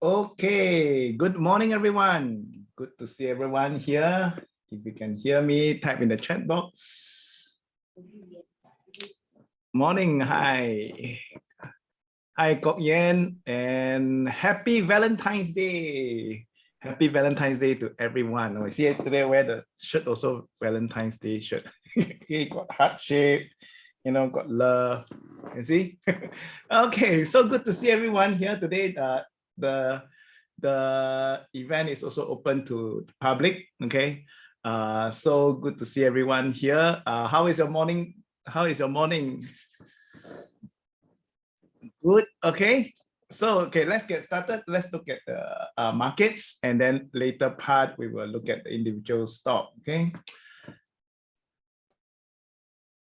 Okay, good morning, everyone. Good to see everyone here. If you can hear me, type in the chat box. Morning, hi. Hi, Kok Yen, and happy Valentine's Day. Happy Valentine's Day to everyone. I see today I wear the shirt, also Valentine's Day shirt. It got heart shape, got love. You see? Okay, so good to see everyone here today. The event is also open to the public. Okay, so good to see everyone here. How is your morning? How is your morning? Good. Okay. So let's get started. Let's look at the markets, and then later part we will look at the individual stock. Okay.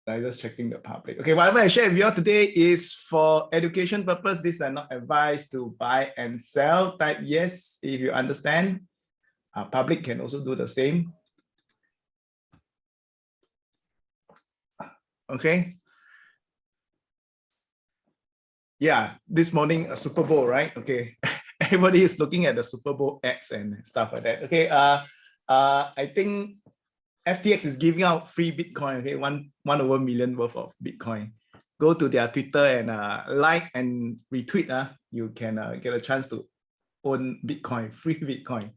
I'm just checking the public. Okay, whatever I share with you all today is for education purpose. These are not advice to buy and sell. Type yes if you understand. Public can also do the same. Okay. Yeah, this morning a Super Bowl, right? Okay, everybody is looking at the Super Bowl X and stuff like that. Okay, I think FTX is giving out free Bitcoin. Okay, one over million worth of Bitcoin. Go to their Twitter and like and retweet. You can get a chance to own Bitcoin, free Bitcoin,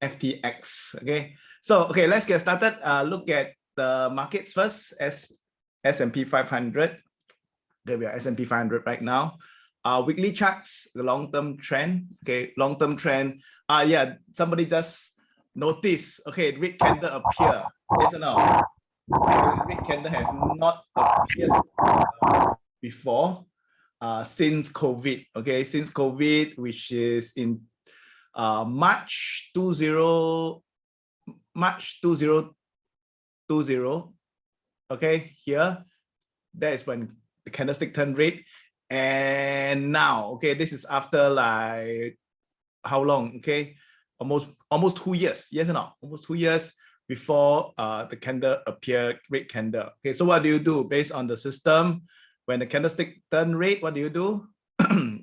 FTX. Okay, so let's get started. Look at the markets first. S&P 500. Okay, we are S&P 500 right now. Weekly charts, the long-term trend. Okay, long-term trend. Yeah, somebody just notice. Okay, red candle appear. Yes or no? Red candle have not appeared before since COVID. Okay, since COVID, which is in March 2020. Okay, here that is when the candlestick turned red, and now, okay, this is after like how long? Okay, almost 2 years. Yes or no? Almost 2 years before the candle appeared, red candle. Okay, so what do you do based on the system? When the candlestick turn red, what do?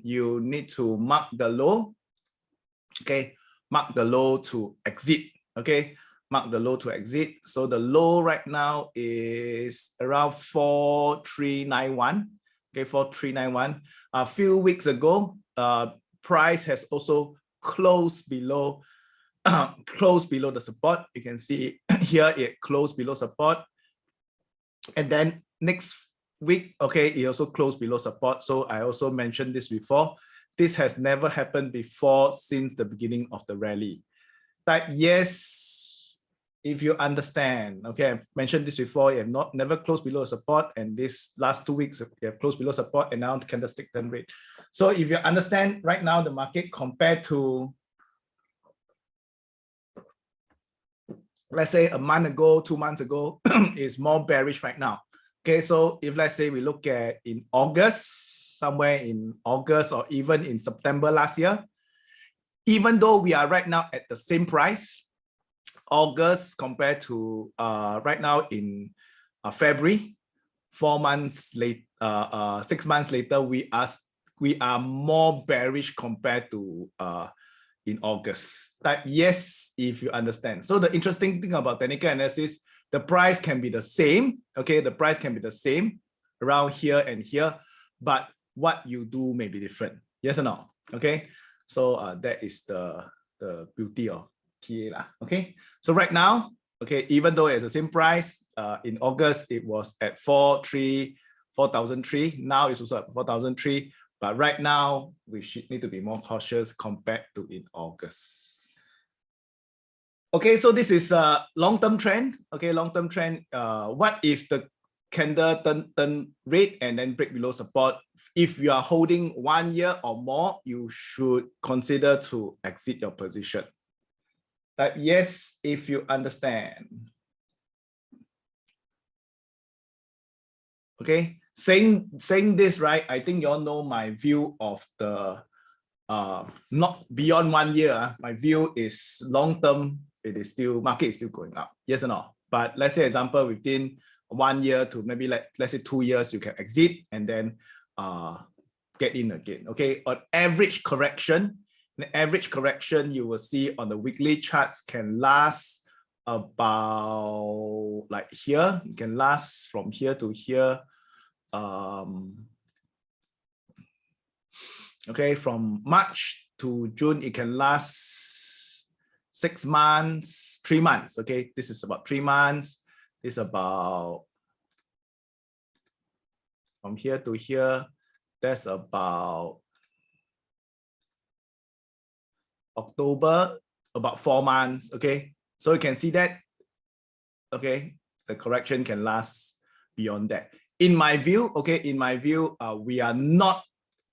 You need to mark the low. Okay, mark the low to exit. Okay, mark the low to exit. So the low right now is around 4391. Okay, 4391. A few weeks ago, price has also closed below the support. You can see here it closed below support, and then next week, okay, it also closed below support. So I also mentioned this before. This has never happened before since the beginning of the rally. Type yes if you understand. Okay, I've mentioned this before. You have never closed below support, and this last 2 weeks you have closed below support, and now the candlestick turn red. So if you understand right now the market compared to, let's say, a month ago, 2 months ago, is more bearish right now. Okay, so if let's say we look at in August, somewhere in August or even in September last year, even though we are right now at the same price, August compared to right now in February, 4 months late, 6 months later, we are more bearish compared to in August. Type yes if you understand. So the interesting thing about technical analysis, the price can be the same. Okay, the price can be the same around here and here, but what you do may be different. Yes or no? Okay, so that is the beauty of TA lah. Okay, so right now, okay, even though it's the same price, in August it was at 4,003. Now it's also at 4,003. But right now we should need to be more cautious compared to in August. Okay, so this is a long-term trend. Okay, long-term trend. What if the candle turn red and then break below support? If you are holding 1 year or more, you should consider to exit your position. Type yes if you understand. Okay, saying this, right? I think you all know my view of the not beyond 1 year. My view is long term. It is still, market is still going up. Yes or no? But let's say example within 1 year to maybe let's say 2 years, you can exit and then get in again. Okay, on average correction, The average correction you will see on the weekly charts can last about like here. It can last from here to here. Okay, from March to June, it can last 6 months, 3 months. Okay, this is about 3 months. This is about from here to here. That's about October, about 4 months. Okay, so you can see that. Okay, the correction can last beyond that. In my view, okay, in my view, we are not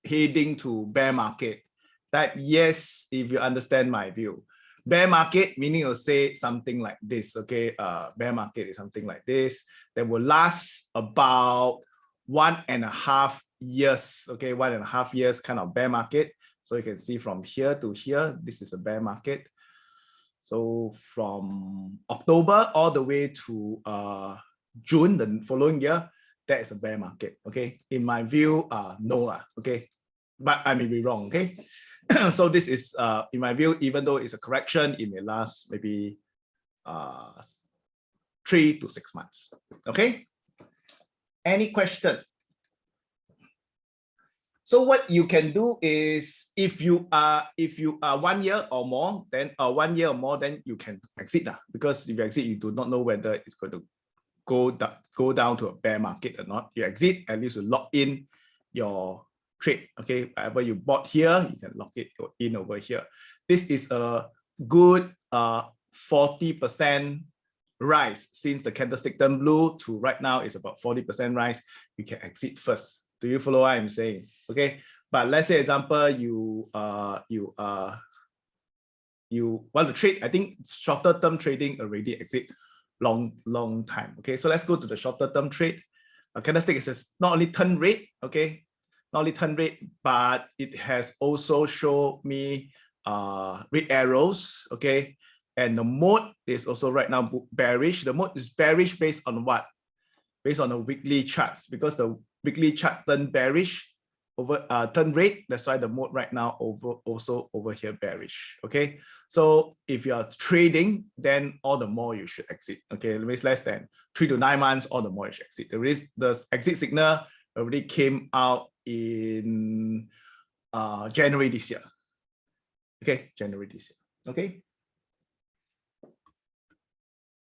heading to bear market. That yes, if you understand my view, bear market meaning you'll say something like this. Okay, bear market is something like this that will last about 1.5 years. Okay, 1.5 years kind of bear market. So you can see from here to here, this is a bear market. So from October all the way to June, the following year, that is a bear market. Okay, in my view, no, okay, but I may be wrong. Okay, so this is in my view, even though it's a correction, it may last maybe 3 to 6 months. Okay, any question? So what you can do is if you are 1 year or more, then 1 year or more, then you can exit because if you exit, you do not know whether it's going to go down to a bear market or not. You exit, at least you lock in your trade. Okay, whatever you bought here, you can lock it in over here. This is a good 40% rise since the candlestick turned blue to right now is about 40% rise. You can exit first. Do you follow what I'm saying? Okay, but let's say example you want to trade. I think shorter term trading already exit long time. Okay, so let's go to the shorter term trade. A candlestick is not only turn red, okay, not only turn red, but it has also shown me red arrows. Okay, and the mode is also right now bearish. The mode is bearish based on what? Based on the weekly charts, because the weekly chart turned bearish over turn red. That's why the mode right now also over here bearish. Okay, so if you are trading, then all the more you should exit. Okay, it means less than 3 to 9 months, all the more you should exit. The exit signal already came out in January this year. Okay, January this year. Okay.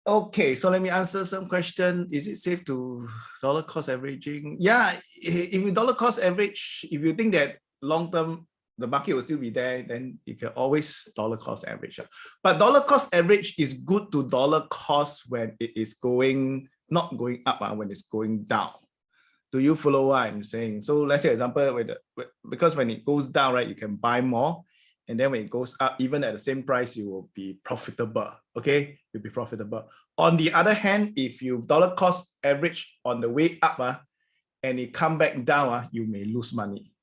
Okay, so let me answer some question. Is it safe to dollar cost averaging? Yeah, if you dollar cost average, if you think that long term the market will still be there, then you can always dollar cost average. But dollar cost average is good to dollar cost when it is not going up, when it's going down. Do you follow what I'm saying? So let's say example, because when it goes down, right, you can buy more. And then when it goes up, even at the same price, you will be profitable. Okay, you'll be profitable. On the other hand, if you dollar cost average on the way up, and it come back down, you may lose money.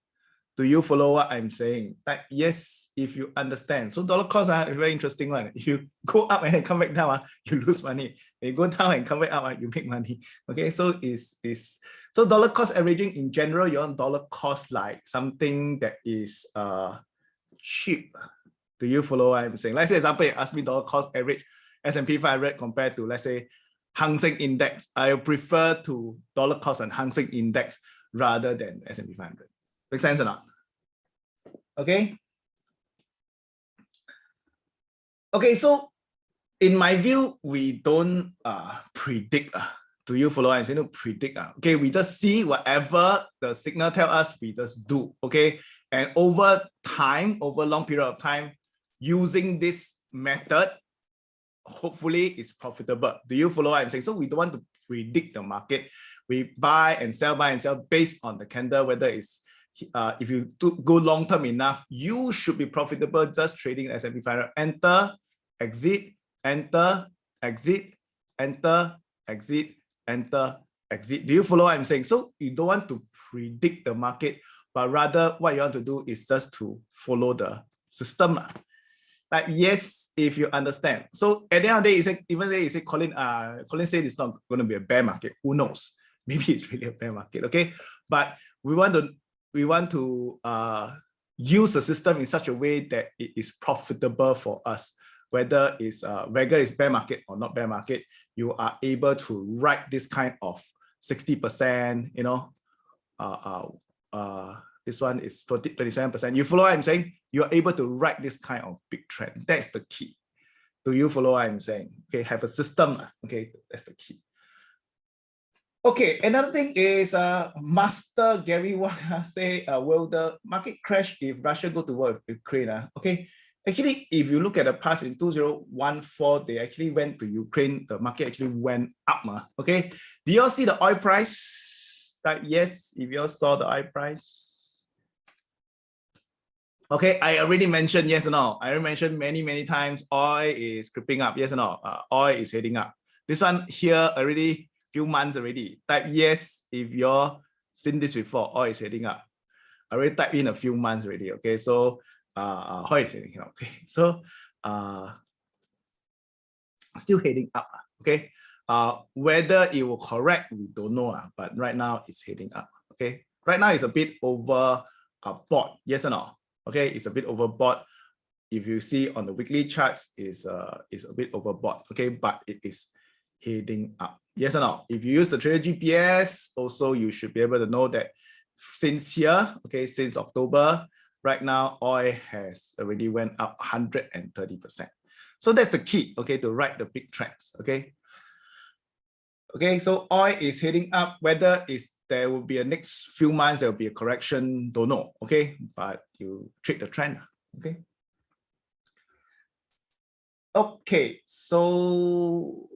Do you follow what I'm saying? Like, yes, if you understand. So dollar cost is a very interesting one. If you go up and then come back down, you lose money. When you go down and come back up, you make money. Okay, so so dollar cost averaging in general, you want dollar cost like something that is cheap. Do you follow what I'm saying? Let's say example, you ask me dollar cost average S&P 500 compared to, let's say, Hang Seng Index. I prefer to dollar cost and Hang Seng Index rather than S&P 500. Make sense or not? Okay. Okay, so in my view, we don't predict. Do you follow what I'm saying? Predict. Okay, we just see whatever the signal tell us, we just do. Okay. And over time, over a long period of time, using this method, hopefully it's profitable. Do you follow what I'm saying? So we don't want to predict the market. We buy and sell based on the candle, whether it's, if you go long-term enough, you should be profitable just trading S&P 500. Enter, exit, enter, exit, enter, exit, enter, exit. Do you follow what I'm saying? So you don't want to predict the market, but rather what you want to do is just to follow the system. Like, yes, if you understand. So at the end of the day, even though you say Collin said it's not going to be a bear market, who knows? Maybe it's really a bear market, okay? But we want to use the system in such a way that it is profitable for us, whether it's bear market or not bear market, you are able to write this kind of 60%, you know, this one is 27%. You follow what I'm saying? You're able to write this kind of big trend. That's the key. Do you follow what I'm saying? Okay, have a system. Okay, that's the key. Okay, another thing is Master Gary Wang say, will the market crash if Russia go to war with Ukraine? Okay, actually, if you look at the past in 2014, they actually went to Ukraine, the market actually went up. Okay, do you all see the oil price? Like, yes, if you all saw the oil price. Okay, I already mentioned yes or no. I already mentioned many times oil is creeping up, yes or no? Oil is heading up. This one here already few months already. Type yes if you're seen this before. Oil is heading up. I already typed in a few months already. Okay, so oil is heading up. Okay, so still heading up. Okay, whether it will correct, we don't know. But right now it's heading up. Okay, right now it's a bit over bought. Yes or no? Okay, it's a bit overbought. If you see on the weekly charts, is a bit overbought. Okay, but it is heading up. Yes or no? If you use the trader GPS, also you should be able to know that since here, okay, since October, right now oil has already went up 130%. So that's the key, okay, to write the big trends. Okay. Okay, so oil is heading up. Whether there will be a next few months, there will be a correction, don't know. Okay, but you trade the trend. Okay. Okay, so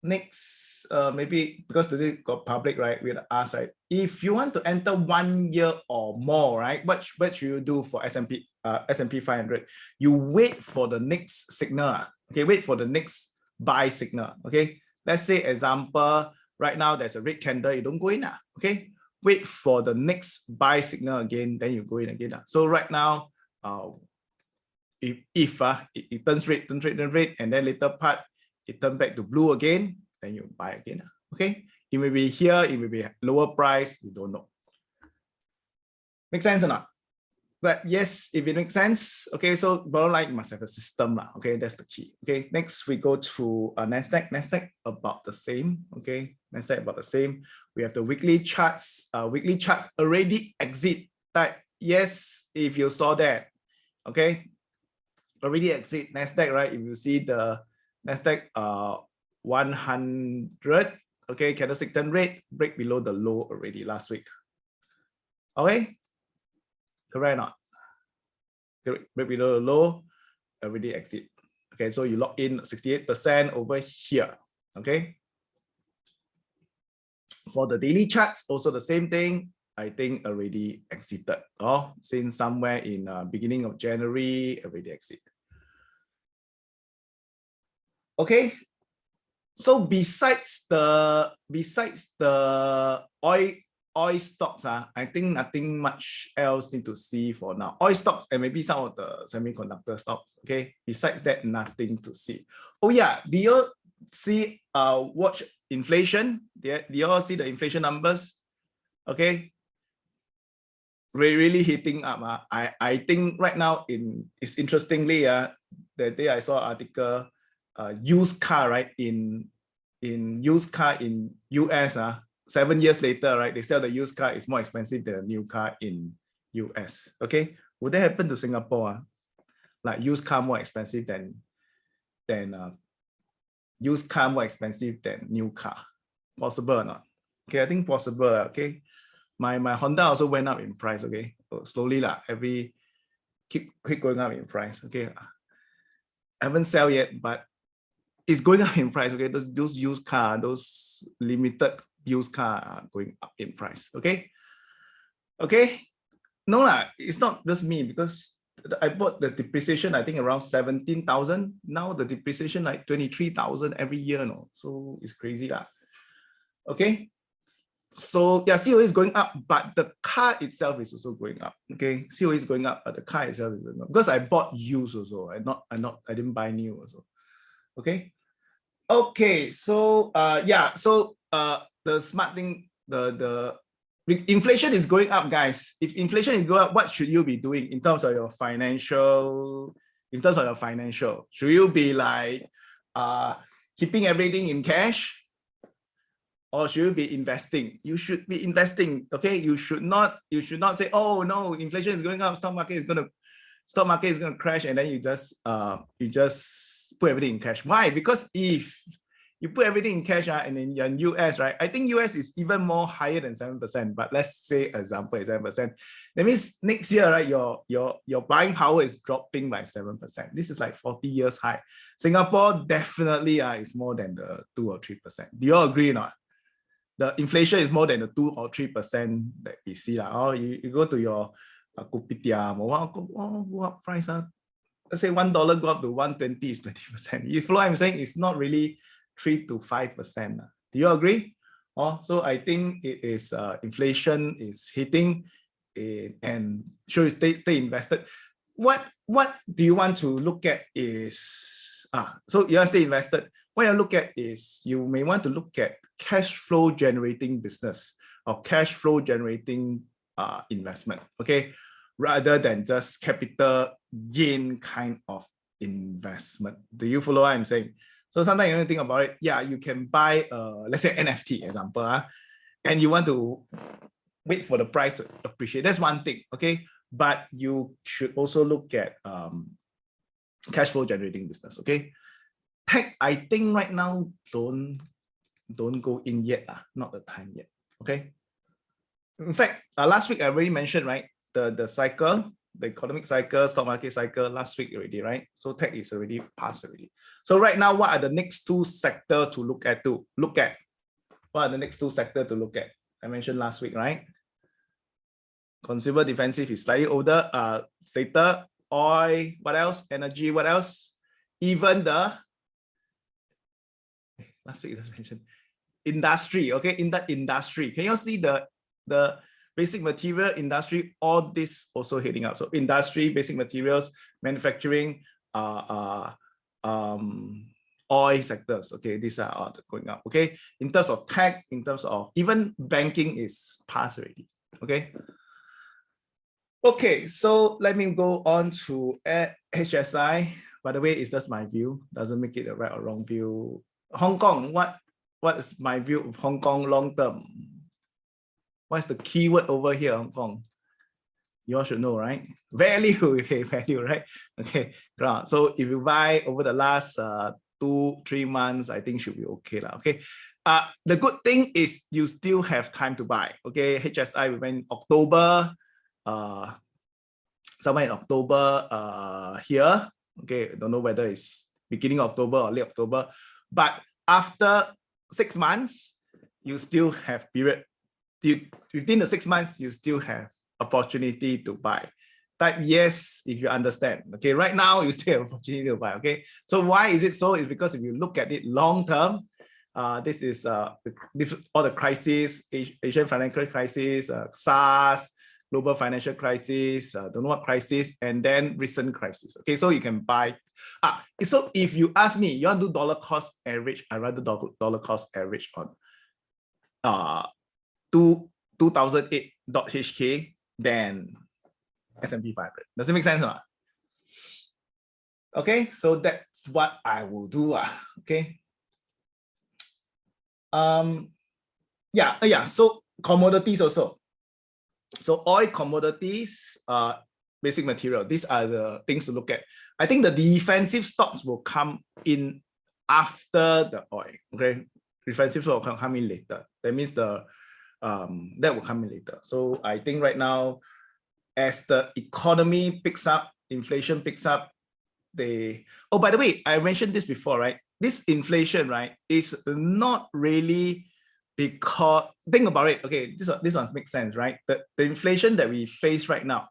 next, maybe because today got public, right? We're gonna ask, right? If you want to enter 1 year or more, right? What should you do for S&P 500? You wait for the next signal. Okay, wait for the next buy signal. Okay, let's say example, right now there's a red candle, you don't go in. Okay, wait for the next buy signal again, then you go in again. So right now, if it turns red, and then later part it turns back to blue again, then you buy again. Okay, it may be here, it may be lower price, we don't know. Make sense or not? But yes, if it makes sense. Okay, so bottom line, you must have a system. Okay, that's the key. Okay, next we go to NASDAQ. NASDAQ about the same. Okay, NASDAQ about the same. We have the weekly charts. Weekly charts already exit. Type yes if you saw that. Okay, already exit NASDAQ, right? If you see the NASDAQ 100, okay, candlestick turn rate, break below the low already last week. Okay, correct or not? Break below the low, already exit. Okay, so you lock in 68% over here. Okay. For the daily charts, also the same thing. I think already exited. Oh, since somewhere in beginning of January, already exit. Okay. So besides the oil stocks, I think nothing much else need to see for now. Oil stocks and maybe some of the semiconductor stocks. Okay. Besides that, nothing to see. Oh yeah, do you see watch inflation? Do you all see the inflation numbers? Okay. Really hitting up. I think right now it's interestingly the day I saw an article, used car, right, in used car in US 7 years later, right, they sell the used car is more expensive than a new car in US. Okay, would that happen to Singapore? Like used car more expensive than used car more expensive than new car? Possible or not? Okay, I think possible. Okay, my Honda also went up in price. Okay, so slowly keep going up in price. Okay, I haven't sell yet, but it's going up in price. Okay, those used car, those limited used car are going up in price. Okay, okay, no it's not just me, because I bought the depreciation, I think around 17,000. Now the depreciation like 23,000 every year. No, so it's crazy Okay, so yeah, COE is going up, but the car itself is also going up. Okay, COE is going up, but the car itself is going up because I bought used also. I didn't buy new also. Okay. Okay, so yeah, so the smart thing, inflation is going up, guys. If inflation is going up, what should you be doing in terms of your financial? In terms of your financial, should you be like keeping everything in cash? Or should you be investing? You should be investing. Okay, you should not say, oh no, inflation is going up, stock market is gonna crash, and then you just put everything in cash. Why? Because if you put everything in cash, and then you're in US, right? I think US is even more higher than 7%, but let's say example is 7%. That means next year, right, your buying power is dropping by 7%. This is like 40 years high. Singapore definitely is more than the 2 or 3%. Do you all agree or not? The inflation is more than the 2 or 3% that we see. Oh, you go to your kopitiam, what price? Let's say $1 go up to 120 is 20%. You follow what I'm saying? It's not really 3 to 5%. Do you agree? So I think it is inflation is hitting, and sure you stay invested. What do you want to look at is so you stay invested. What you look at is you may want to look at cash flow generating business or cash flow generating investment, okay, rather than just capital gain kind of investment. Do you follow what I'm saying? So sometimes you don't think about it. Yeah, you can buy let's say NFT example, and you want to wait for the price to appreciate. That's one thing, okay? But you should also look at cash flow generating business, okay? Tech, I think right now don't go in yet, not the time yet, okay? In fact, last week I already mentioned, right, the cycle, the economic cycle, stock market cycle last week already, right? So tech is already passed already. So right now, what are the next two sectors to look at? What are the next two sectors to look at? I mentioned last week, right? Consumer defensive is slightly older, later. Oil, what else? Energy, what else? Even the last week I just mentioned industry, okay? In the industry, can you see the basic material industry? All this also heading up. So industry, basic materials, manufacturing, oil sectors, okay, these are all going up, okay? In terms of tech, in terms of even banking is past already, okay? Okay, so let me go on to HSI. By the way, it's just my view, doesn't make it a right or wrong view. Hong Kong, what is my view of Hong Kong long term? What's the keyword over here, Hong Kong? You all should know, right? Value, okay, value, right? Okay, so if you buy over the last 2-3 months, I think should be okay, okay. The good thing is you still have time to buy, okay. HSI, we went October, somewhere in October here, okay. Don't know whether it's beginning of October or late October, but after 6 months, you still have period. Within the 6 months, you still have opportunity to buy. Type yes if you understand. Okay, right now you still have opportunity to buy. Okay, so why is it so? It's because if you look at it long term, this is all the crises, Asian financial crisis, SARS, global financial crisis, don't know what crisis, and then recent crisis. Okay, so you can buy. So if you ask me, you want to do dollar cost average, I rather dollar cost average on 2008.HK than S&P 500. Does it make sense or not? Okay, so that's what I will do. Okay. So commodities also. So oil, commodities, basic material, these are the things to look at. I think the defensive stocks will come in after the oil. Okay, defensive stocks will come in later. That means that will come in later. So I think right now, as the economy picks up, inflation picks up, oh, by the way, I mentioned this before, right? This inflation, right, is not really because, think about it, okay, this one makes sense, right? The inflation that we face right now,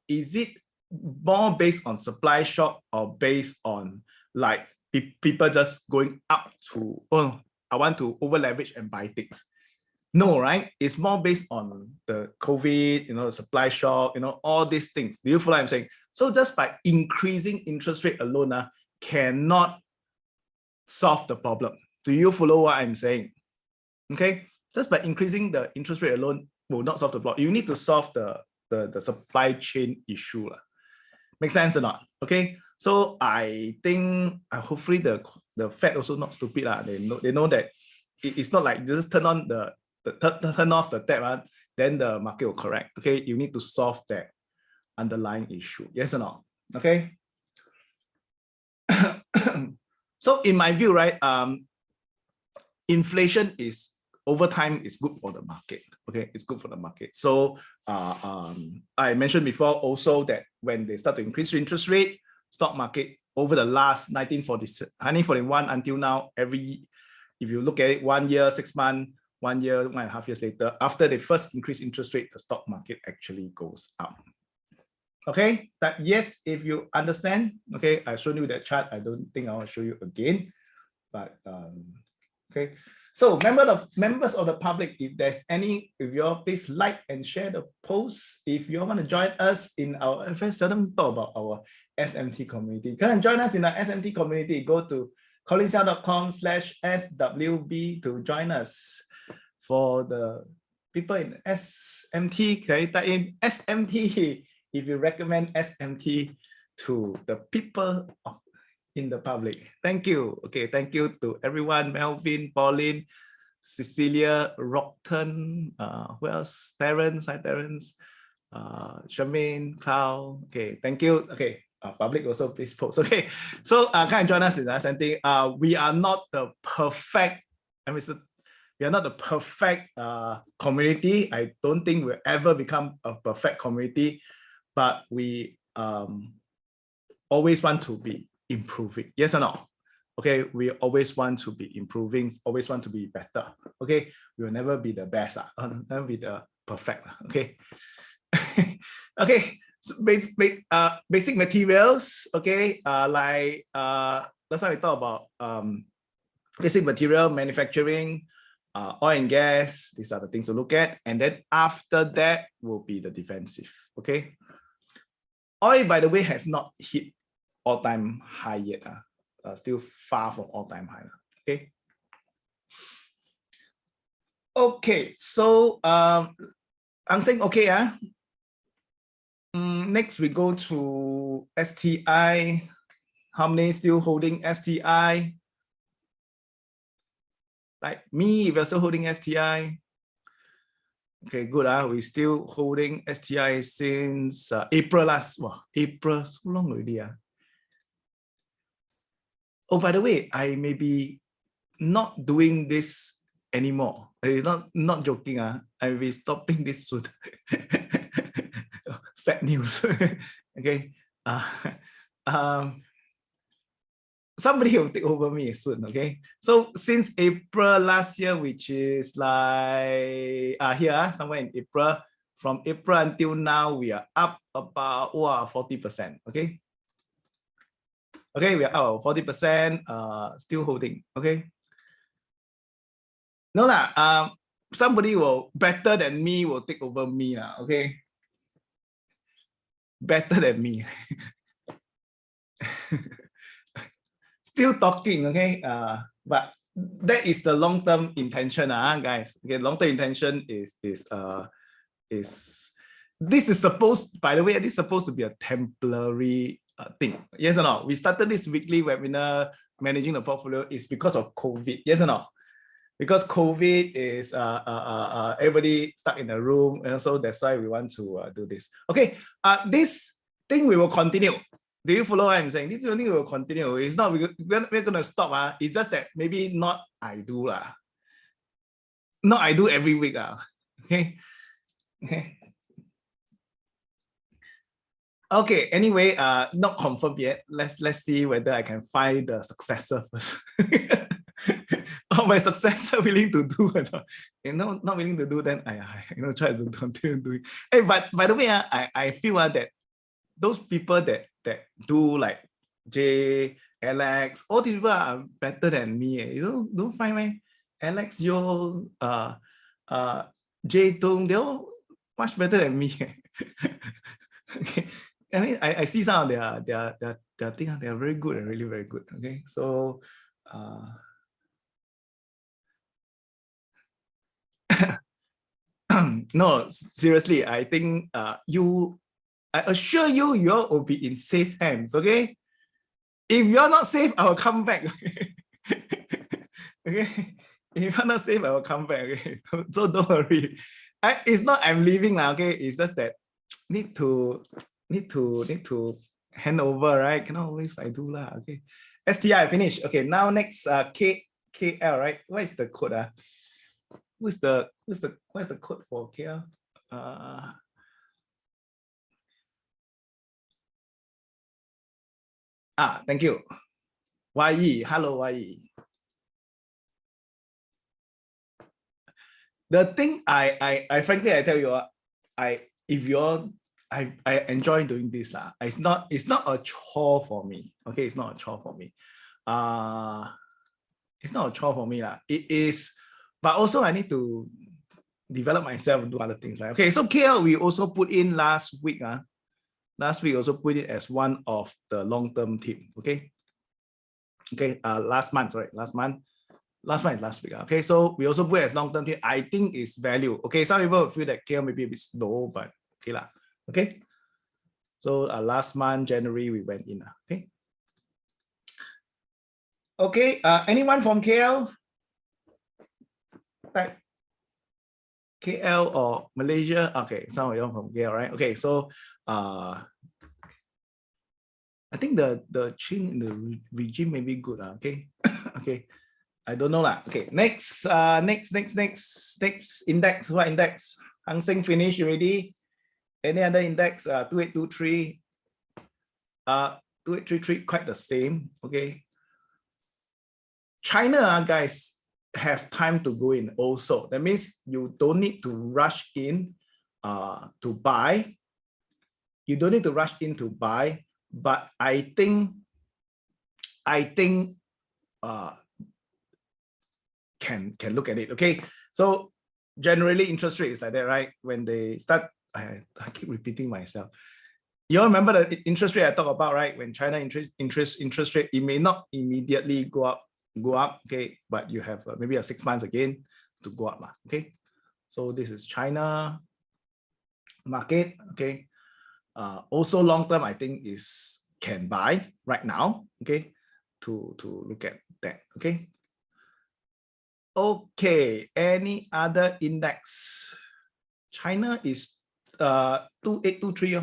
is it more based on supply shock or based on like people just going up to, oh, I want to over leverage and buy things? No, right? It's more based on the COVID, supply shock, all these things. Do you follow what I'm saying? So just by increasing interest rate alone, cannot solve the problem. Do you follow what I'm saying? Okay, just by increasing the interest rate alone will not solve the problem. You need to solve the supply chain issue. Make sense or not? Okay, so I think hopefully the Fed also not stupid. They know that it's not like just turn on turn off the tap, then the market will correct. Okay, you need to solve that underlying issue. Yes or no? Okay. So in my view, right, inflation is over time is good for the market. Okay, it's good for the market. So I mentioned before also that when they start to increase interest rate, stock market over the last 1941 until now, if you look at it, 1 year, 6 months, 1 year, 1.5 years later, after they first increase interest rate, the stock market actually goes up. Okay, that yes, if you understand. Okay, I showed you that chart. I don't think I will show you again, but okay. So members of the public, if there's any, if you all please like and share the post. If you want to join us in our, very seldom talk about our SMT community. Come and join us in our SMT community. Go to CollinSeow.com/SWB to join us. For the people in SMT, can you type in SMT if you recommend SMT to the people in the public? Thank you. Okay, thank you to everyone. Melvin, Pauline, Cecilia, Rockton, who else? Terrence, hi Terrence, Charmaine, Cloud. Okay, thank you. Okay, public also please post. Okay, so can you join us in SMT? We are not the perfect, we are not the perfect community. I don't think we'll ever become a perfect community, but we always want to be improving. Yes or no? Okay, we always want to be improving, always want to be better. Okay, we will never be the best, never be the perfect. Okay. Okay, so basic materials. Okay, like that's why we talk about basic material manufacturing, oil and gas. These are the things to look at, and then after that will be the defensive. Okay, oil, by the way, have not hit all-time high yet. Still far from all-time high. Okay. Okay, so I'm saying okay. Next we go to STI. How many still holding STI? Like me, if you're still holding STI. Okay, good. We still holding STI since April last. Wow, April, so long already. Oh, by the way, I may be not doing this anymore. Not joking. I will be stopping this soon. Sad news. Okay. Somebody will take over me soon. Okay. So since April last year, which is like here, somewhere in April, from April until now, we are up about 40%. Okay. Okay, we are out 40%, still holding. Okay. No lah, somebody will better than me will take over me lah. Okay. Better than me. Still talking, okay. But that is the long-term intention, guys. Okay, long-term intention is this is supposed, by the way, this is supposed to be a temporary thing. Yes or no? We started this weekly webinar managing the portfolio is because of COVID. Yes or no? Because COVID is everybody stuck in a room, and so that's why we want to do this. Okay, this thing we will continue. Do you follow what I'm saying? This thing we will continue. It's not we're going to stop. It's just that maybe not I do lah. Not I do every week lah. Okay. Okay. Okay, anyway, not confirmed yet. Let's see whether I can find the successor first. Or my successor willing to do or not. Not willing to do, then I try to continue doing. Hey, but by the way, I feel that those people that do like Jay, Alex, all these people are better than me. You don't find me? Alex, Yo, Jay Tung, they're all much better than me. Okay. I mean, I see some of their things, they are very good and really very good. Okay, so no, seriously, I think I assure you, you all will be in safe hands, okay? If you're not safe, I will come back. Okay, if you're not safe, I will come back. Okay, so don't worry. It's not I'm leaving now. Okay, it's just that need to hand over, right? Cannot always I do lah. Okay, STI finish. Okay, now next KL, right? What is the code? What's the code for KL? Thank you. YE, hello YE. The thing I frankly I tell you, I enjoy doing this lah. It's not a chore for me. Okay, it's not a chore for me. It's not a chore for me lah. It is, but also I need to develop myself and do other things, right? Okay, so KL we also put in last week. Last week also put it as one of the long-term team. Okay. Okay. Last month, right? Last week. Okay, so we also put it as long-term team. I think it's value. Okay, some people feel that KL maybe a bit slow, but okay lah. Okay. So last month January we went in. Okay. Okay. Anyone from KL? Type KL or Malaysia? Okay, some of you from KL, right? Okay, so I think the change in the regime may be good. Okay. Okay. I don't know lah. Okay, next index. What index? Hang Seng finish already. Any other index? 2823. 2833 quite the same. Okay. China, guys, have time to go in also. That means you don't need to rush in to buy. You don't need to rush in to buy, but I think can look at it. Okay, so generally interest rate is like that, right? When they start, I keep repeating myself. You all remember the interest rate I talk about, right? When China interest rate, it may not immediately go up, okay, but you have maybe 6 months again to go up, okay. So this is China market, okay. Also long term, I think is can buy right now, okay, to look at that, okay. Okay, any other index? China is 2823,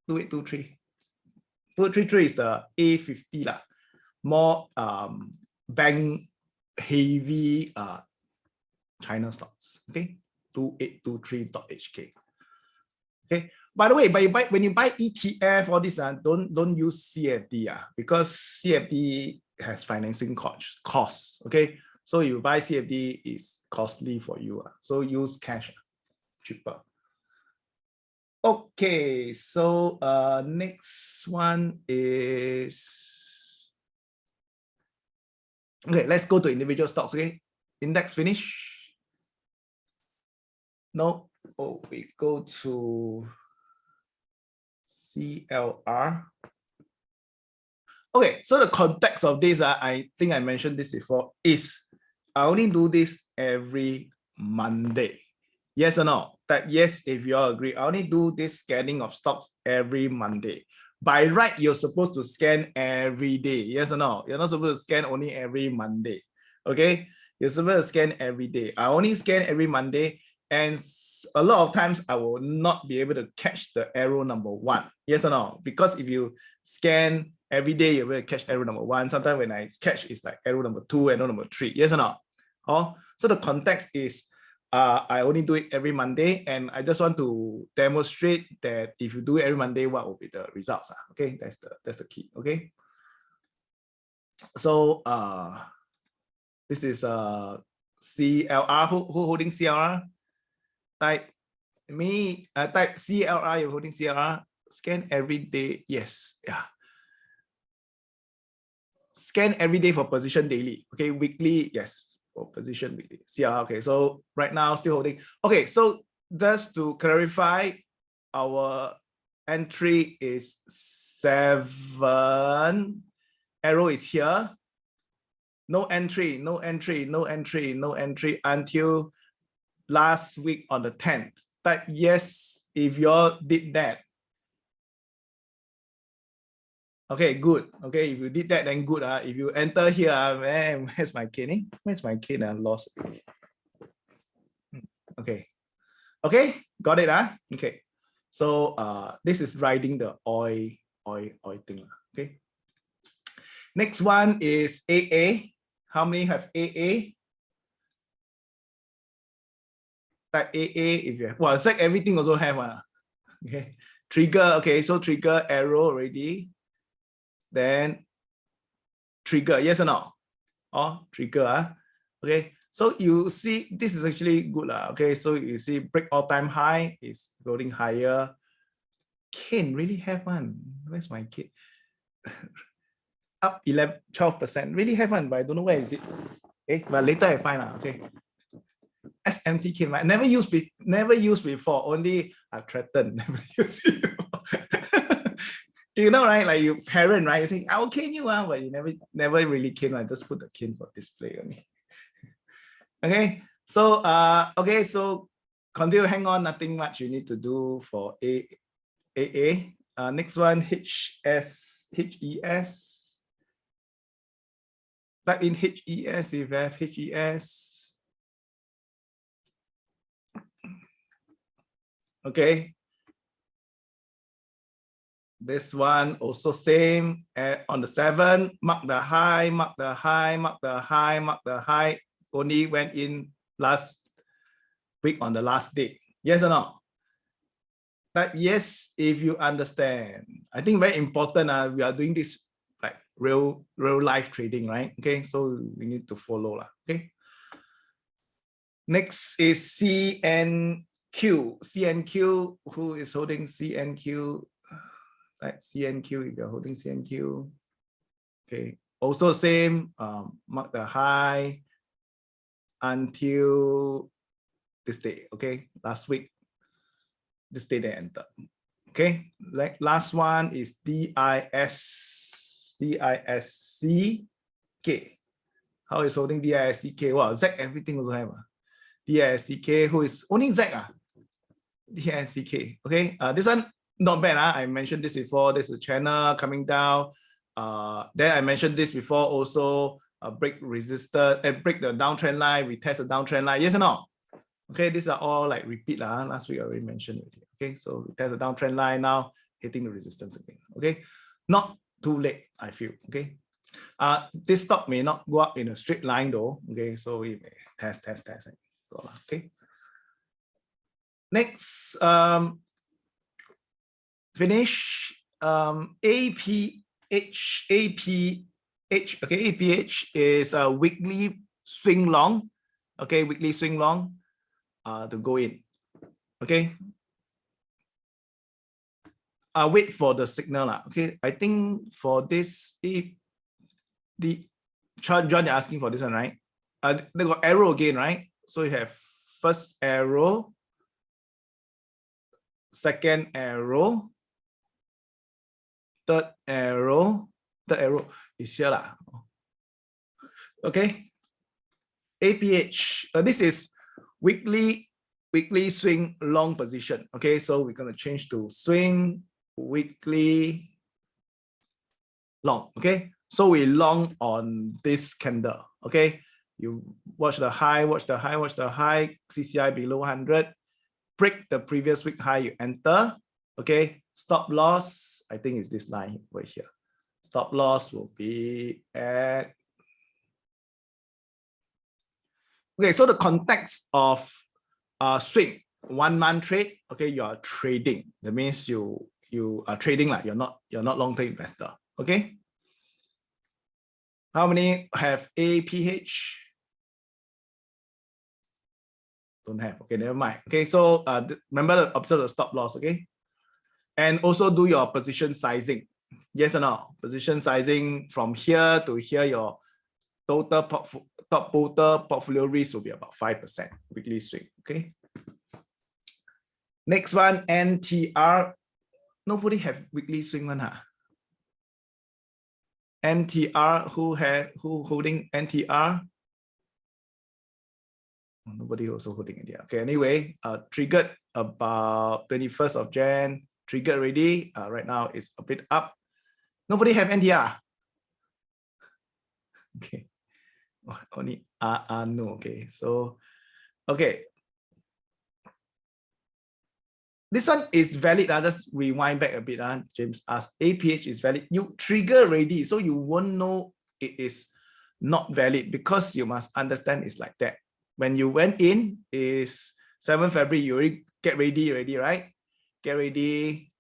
2823. 2823 is the A50 lah. More bank heavy China stocks. Okay, 2823.HK. Okay. By the way, when you buy ETF, all this don't use CFD because CFD has financing costs. Okay. So you buy CFD is costly for you. So use cash, cheaper. Okay, so next one is, okay, let's go to individual stocks. Okay, index finish. No, we go to CLR. Okay, so the context of this, I think I mentioned this before, is I only do this every Monday. Yes or no? That yes, if you all agree, I only do this scanning of stocks every Monday. By right, you're supposed to scan every day. Yes or no? You're not supposed to scan only every Monday. Okay? You're supposed to scan every day. I only scan every Monday, and a lot of times I will not be able to catch the arrow number 1. Yes or no? Because if you scan every day, you're able to catch arrow number 1. Sometimes when I catch, it's like arrow number 2, arrow number 3. Yes or no? Oh, so the context is I only do it every Monday, and I just want to demonstrate that if you do it every Monday, what will be the results? Okay, that's the key. Okay, so this is CLR. Who holding CLR? Type me. Type CLR. You're holding CLR. Scan every day. Yes. Yeah. Scan every day for position daily. Okay, weekly. Yes. For position weekly. CLR. Okay, so right now still holding. Okay, so just to clarify, our entry is 7. Arrow is here. No entry, no entry, no entry, no entry until last week on the 10th. Type yes if you all did that. Okay, good. Okay, if you did that, then good. If you enter here, man, where's my kid? Where's my kid? I lost it. Okay. Okay, got it. Okay. So this is riding the oil thing. Okay. Next one is AA. How many have AA? Type AA if you have. Well, it's like everything also have one. Okay. Trigger. Okay, so trigger arrow already. Then trigger, yes or no? Oh, trigger. Okay. So you see, this is actually good. Okay, so you see break all-time high is going higher. Cane really have one. Where's my kid? Up 12%. Really have one, but I don't know where is it. Okay, but later I find out. Okay. SMT cane, right? Never used before. Only threatened. Never used it before. You know, right? Like you parent, right? You say, I'll cane you, but you never really cane. I just put the cane for display only. Okay, so okay, so continue, hang on, nothing much you need to do for AA. Next one, HES. Type in HES if you have HES. Okay. This one also same. On the 7th, mark the high, mark the high, mark the high, mark the high. Only went in last week on the last day. Yes or no? But yes, if you understand. I think very important. We are doing this like real life trading, right? Okay, so we need to follow. Okay. Next is CNQ. CNQ, who is holding CNQ? Like CNQ, if you're holding CNQ. Okay, also same, mark the high until this day. Okay, last week, this day they entered. Okay, like last one is DISCK. How is holding DISCK? Wow, Z everything also have. DISCK, who is owning Z? DISCK. Okay, this one not bad. I mentioned this before. This is a channel coming down. Then I mentioned this before also. Break resistance and break the downtrend line, retest the downtrend line. Yes or no? Okay, these are all like repeat. Last week I already mentioned it. Okay, so retest the downtrend line, now hitting the resistance again. Okay, not too late, I feel. Okay, this stock may not go up in a straight line though. Okay, so we may test and go. Okay, next, finish APH. Okay, APH is a weekly swing long. Okay, weekly swing long to go in. Okay, wait for the signal. Okay, I think for this, if the John, you're asking for this one, right? They got arrow again, right? So you have first arrow, second arrow, third arrow is here. Okay, APH, this is weekly swing long position. Okay, so we're going to change to swing weekly long. Okay, so we long on this candle. Okay, you watch the high, CCI below 100, break the previous week high, you enter. Okay, stop loss, I think it's this line right here. Stop loss will be at, okay, so the context of swing 1 month trade. Okay, you are trading. That means you are trading, like you're not long-term investor. Okay, how many have APH? Don't have. Okay, never mind. Okay, so remember to observe the stop loss. Okay, and also do your position sizing. Yes or no? Position sizing from here to here, your total portfolio risk will be about 5% weekly swing. Okay, next one, NTR. Nobody have weekly swing one, huh? NTR, who holding NTR? Nobody also holding it here. Okay, anyway, triggered about 21st of Jan, triggered already. Right now it's a bit up. Nobody have NTR. Okay, only no. Okay, so okay, this one is valid. Let's rewind back a bit. James asked, APH is valid. You trigger already, so you won't know it is not valid, because you must understand it's like that. When you went in is 7th February, you already get ready already, right? Get ready,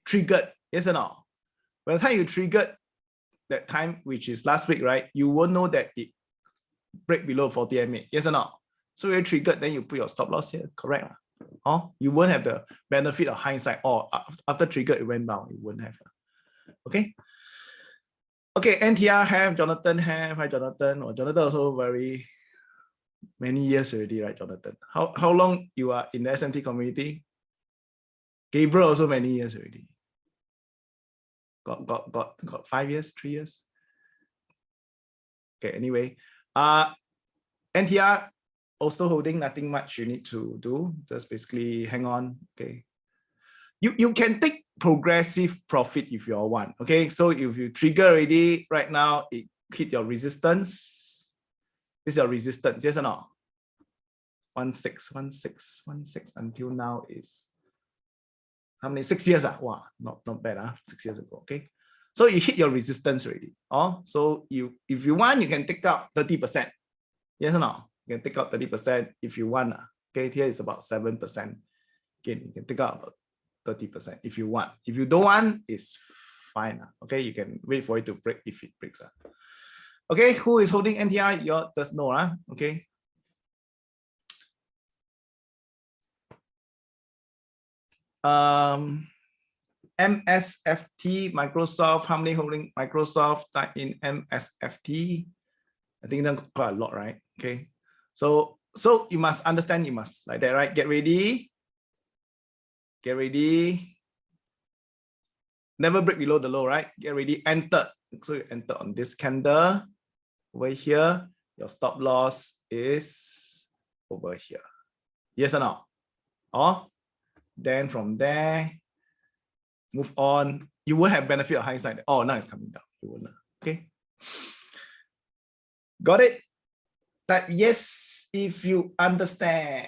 triggered, yes or no? By the time you triggered that time, which is last week, right? You won't know that it break below 40 MA, yes or no? So you're triggered, then you put your stop loss here, correct? Oh, you won't have the benefit of hindsight. Or after triggered, it went down, you won't have. Okay. Okay, NTR have, Jonathan have. Hi, Jonathan. Oh, Jonathan also very many years already, right, Jonathan? How long you are in the SMT community? Gabriel also many years already. Got 5 years, 3 years. Okay, anyway, NTR also holding, nothing much you need to do. Just basically hang on. Okay. You can take progressive profit if you want. Okay, so if you trigger already right now, it hit your resistance. This is your resistance, yes or no? 16 until now is how many? 6 years? Wow, not bad. 6 years ago. Okay, so you hit your resistance already. Oh, so if you want, you can take out 30%. Yes or no? You can take out 30% if you want. Okay, here is about 7%. Again, you can take out 30% if you want. If you don't want, it's fine. Okay, you can wait for it to break if it breaks. Okay, who is holding NTR? You just know. Okay. MSFT, Microsoft. How many holding Microsoft in MSFT? I think that's quite a lot, right? Okay. So you must understand, you must like that, right? Get ready. Get ready. Never break below the low, right? Get ready. Enter. So you enter on this candle over here. Your stop loss is over here. Yes or no? Or then from there, move on. You will have benefit of hindsight. Oh, now it's coming down. You will know. Okay. Got it? Type yes if you understand.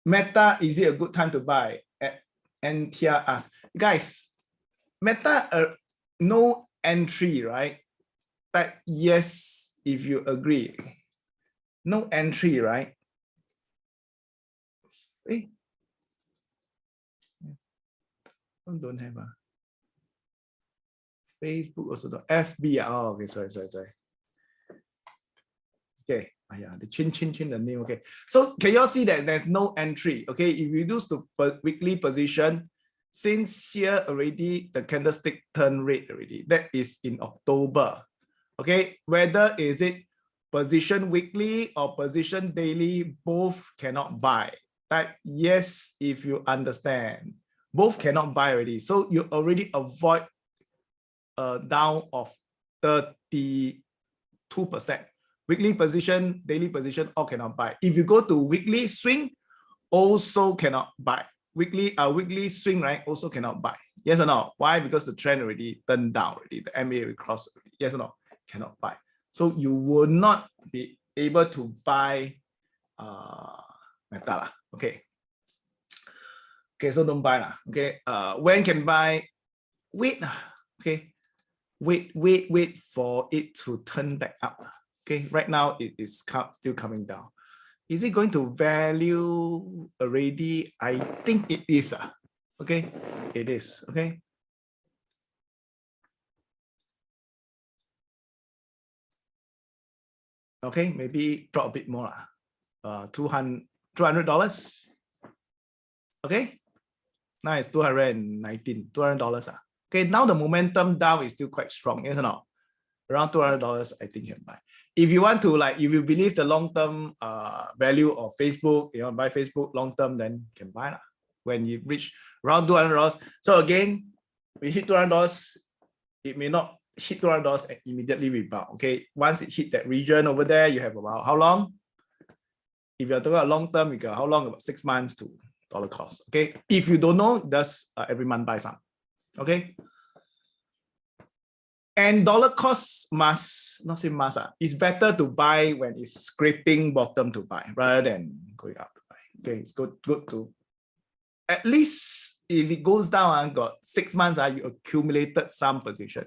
Meta, is it a good time to buy? NTR asks, guys, Meta, no entry, right? Type yes if you agree. No entry, right? Hey. Don't have Facebook also don't. FB. Oh, okay, sorry. Okay, yeah, the chin the name. Okay, so can you all see that there's no entry? Okay, if you use the weekly position, since here already the candlestick turn rate already, that is in October. Okay, whether is it position weekly or position daily, both cannot buy. Type yes if you understand. Both cannot buy already, so you already avoid a down of 32%. Weekly position, daily position, all cannot buy. If you go to weekly swing, also cannot buy. Weekly swing, right? Also cannot buy. Yes or no? Why? Because the trend already turned down already. The MA will cross already. Yes or no? Cannot buy. So you will not be able to buy Meta. Okay. Okay, so don't buy. Okay. When can buy? Wait. Okay. Wait for it to turn back up. Okay, right now it is still coming down. Is it going to value already? I think it is. Okay, it is. Okay. Okay, maybe drop a bit more. $200. Okay, now it's $219. $200. Okay, now the momentum down is still quite strong, isn't it? Around $200, I think you can buy. If you want to, like, if you believe the long-term value of Facebook, you know, buy Facebook long-term, then you can buy when you reach around $200. So again, we hit $200, it may not hit $200 and immediately rebound. Okay, once it hit that region over there, you have about how long? If you're talking about long term, you got how long? About 6 months to dollar cost. Okay, if you don't know, just every month buy some. Okay, and dollar cost must not say must. It's better to buy when it's scraping bottom to buy rather than going up to buy. Okay, it's good to at least if it goes down, got 6 months, you accumulated some position.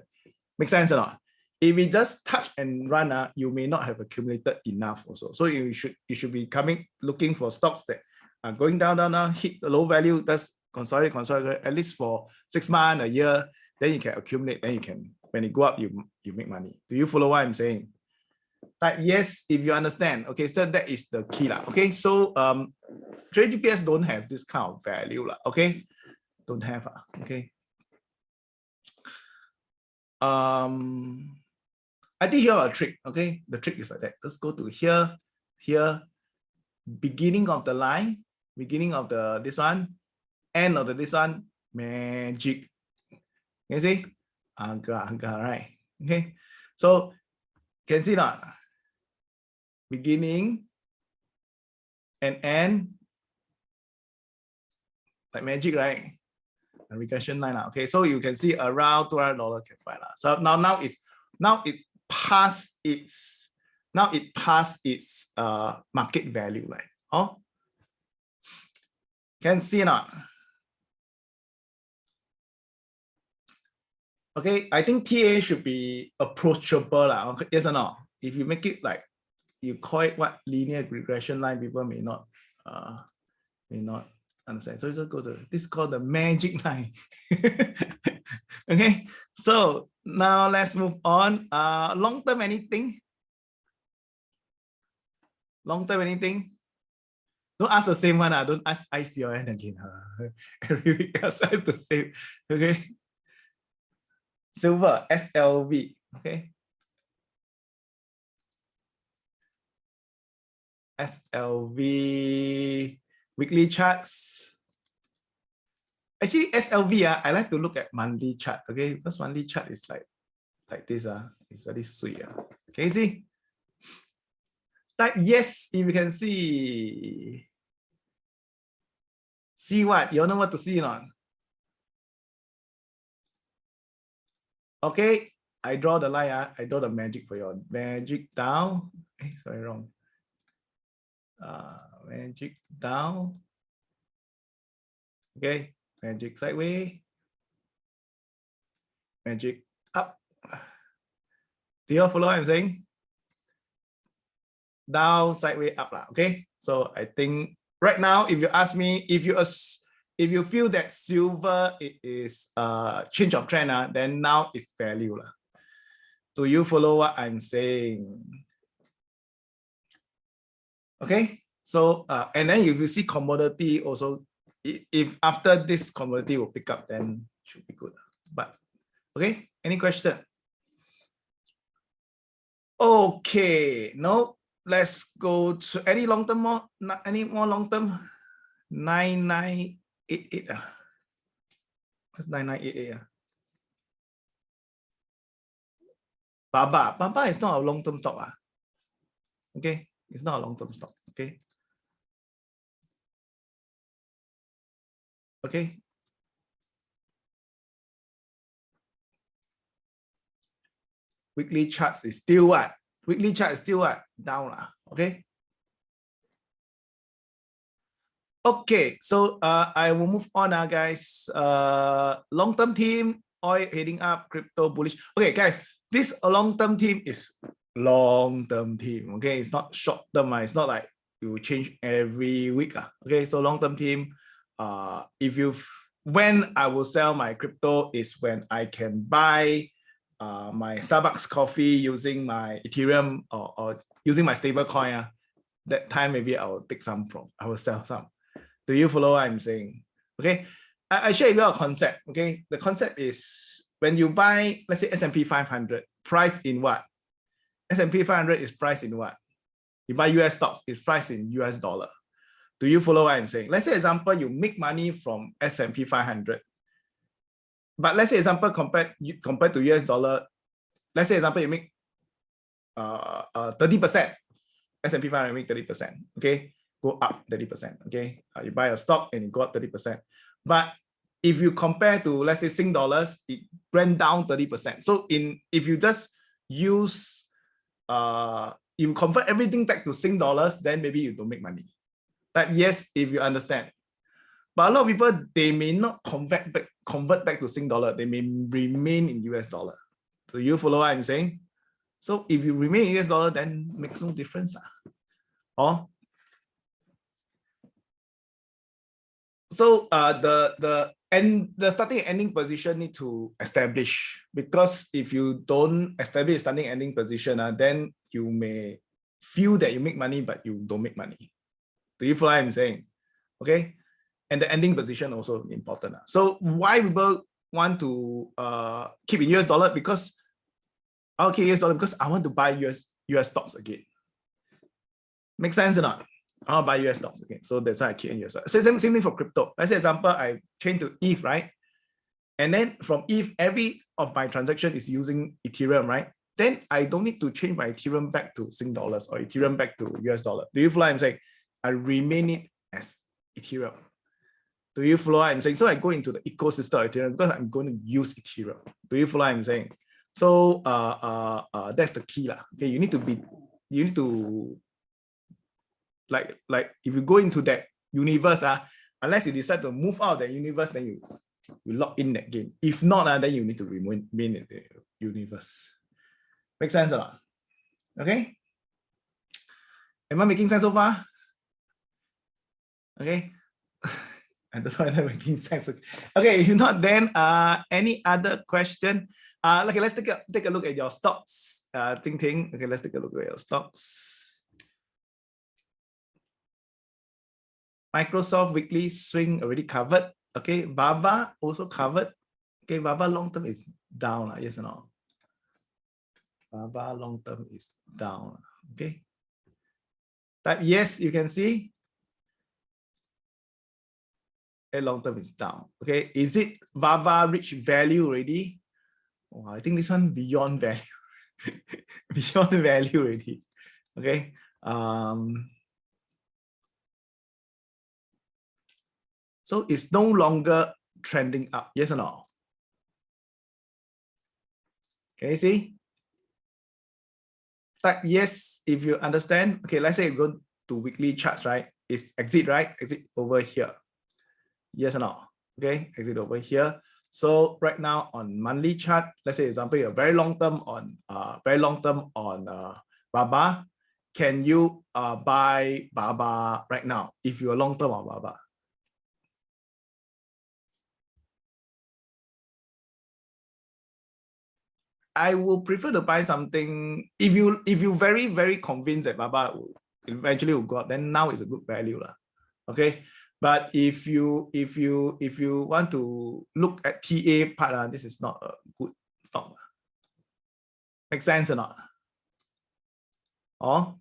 Make sense or not? If we just touch and run, you may not have accumulated enough also. So you should be looking for stocks that are going down, hit the low value, that's consolidate at least for 6 months, a year, then you can accumulate, then you can, when it go up, you make money. Do you follow what I'm saying? Type yes if you understand. Okay, so that is the key. Okay, so trade GPS don't have this kind of value. Okay, don't have. Okay. I think you have a trick. Okay, the trick is like that. Let's go to here, beginning of the line, beginning of the this one, end of the this one, magic. You see? Right. Okay. So can see that beginning and end like magic, right? A regression line. Okay, so you can see around $200 can buy. So now it's past its market value, right? Oh, can see not? Okay, I think TA should be approachable, okay, yes or no? If you make it like you call it what linear regression line, people may not understand. So just go to this is called the magic line. Okay, so now let's move on. Long term anything? Long term anything? Don't ask the same one. Don't ask ICON again. Every week else is the same. Okay. Silver, SLV. Okay. SLV weekly charts. Actually, SLV, I like to look at monthly chart. Okay, because monthly chart is like this. It's very sweet. Can you see? Type yes if you can see. See what? You know what to see or not? Okay, I draw the line. I draw the magic for you. Magic down. Sorry, wrong. Magic down. Okay, magic sideways. Magic up. Do you all follow what I'm saying? Down, sideways, up. Okay, so I think right now, if you ask me, if you feel that silver it is change of trend, then now it's value. Do you follow what I'm saying? Okay, so and then if you see commodity also, if after this commodity will pick up, then should be good. But okay, any question? Okay, no, let's go to any long term more. Any more long term? 9988. That's 9988. Baba is not a long term stock. Okay, it's not a long term stock. Okay. Okay. Weekly charts is still what? Weekly chart is still what? Down. Okay. Okay, so I will move on now, guys. Long-term theme, oil heading up, crypto bullish. Okay, guys, this long-term theme is long-term theme. Okay, it's not short-term. It's not like you change every week. Okay, so long-term theme. When I will sell my crypto is when I can buy my Starbucks coffee using my Ethereum or using my stable coin. That time maybe I will take some from. I will sell some. Do you follow what I'm saying? Okay, I share with you a concept. Okay, the concept is when you buy, let's say S&P 500, price in what? S&P 500 is priced in what? You buy US stocks, it's priced in US dollar. Do you follow what I'm saying? Let's say example, you make money from S&P 500. But let's say example compared to US dollar, let's say example you make 30%, S&P 500 make 30%, okay, go up 30%, okay, you buy a stock and it go up 30%. But if you compare to, let's say, Sing dollars, it went down 30%. So if you just use you convert everything back to Sing dollars, then maybe you don't make money. That yes, if you understand. But a lot of people, they may not convert back to Sing dollar. They may remain in US dollar. So you follow what I'm saying? So if you remain in US dollar, then makes no difference. Oh. So the starting and ending position need to establish, because if you don't establish starting and ending position, then you may feel that you make money, but you don't make money. Do you follow what I'm saying? Okay. And the ending position also important. So why people want to keep in US dollar? Because I'll keep US dollar because I want to buy US stocks again. Make sense or not? I'll buy US stocks again. So that's why I keep in US. So same thing for crypto. Let's say example, I change to ETH, right? And then from ETH, every of my transaction is using Ethereum, right? Then I don't need to change my Ethereum back to Sing dollars or Ethereum back to US dollar. Do you follow what I'm saying? I remain it as Ethereum. Do you follow what I'm saying? So I go into the ecosystem of Ethereum because I'm going to use Ethereum. Do you follow what I'm saying? So that's the key lah. Okay, you need to like if you go into that universe, unless you decide to move out of that universe, then you lock in that game. If not, then you need to remain in the universe. Make sense or not? Okay. Am I making sense so far? Okay. I don't know if I'm making sense. Okay, if not, then any other question? Okay, let's take a look at your stocks. Ting Ting. Okay, let's take a look at your stocks. Microsoft weekly swing already covered. Okay, Baba also covered. Okay, Baba long term is down. Yes or no? Baba long term is down. Okay. Type yes, you can see. Okay, long term is down. Okay, is it Baba reach value already? Oh, I think this one beyond value. Beyond value already. Okay. So it's no longer trending up. Yes or no? Can you see? Type yes if you understand. Okay, let's say you go to weekly charts, right? It's exit, right? Exit over here. Yes or no? Okay, exit over here. So right now on monthly chart, let's say example, you're very long term on Baba. Can you buy Baba right now if you're long term on Baba? I will prefer to buy something if you very convinced that Baba will eventually will go up, then now is a good value lah. Okay, but if you want to look at TA part, this is not a good stock. Make sense or not? Or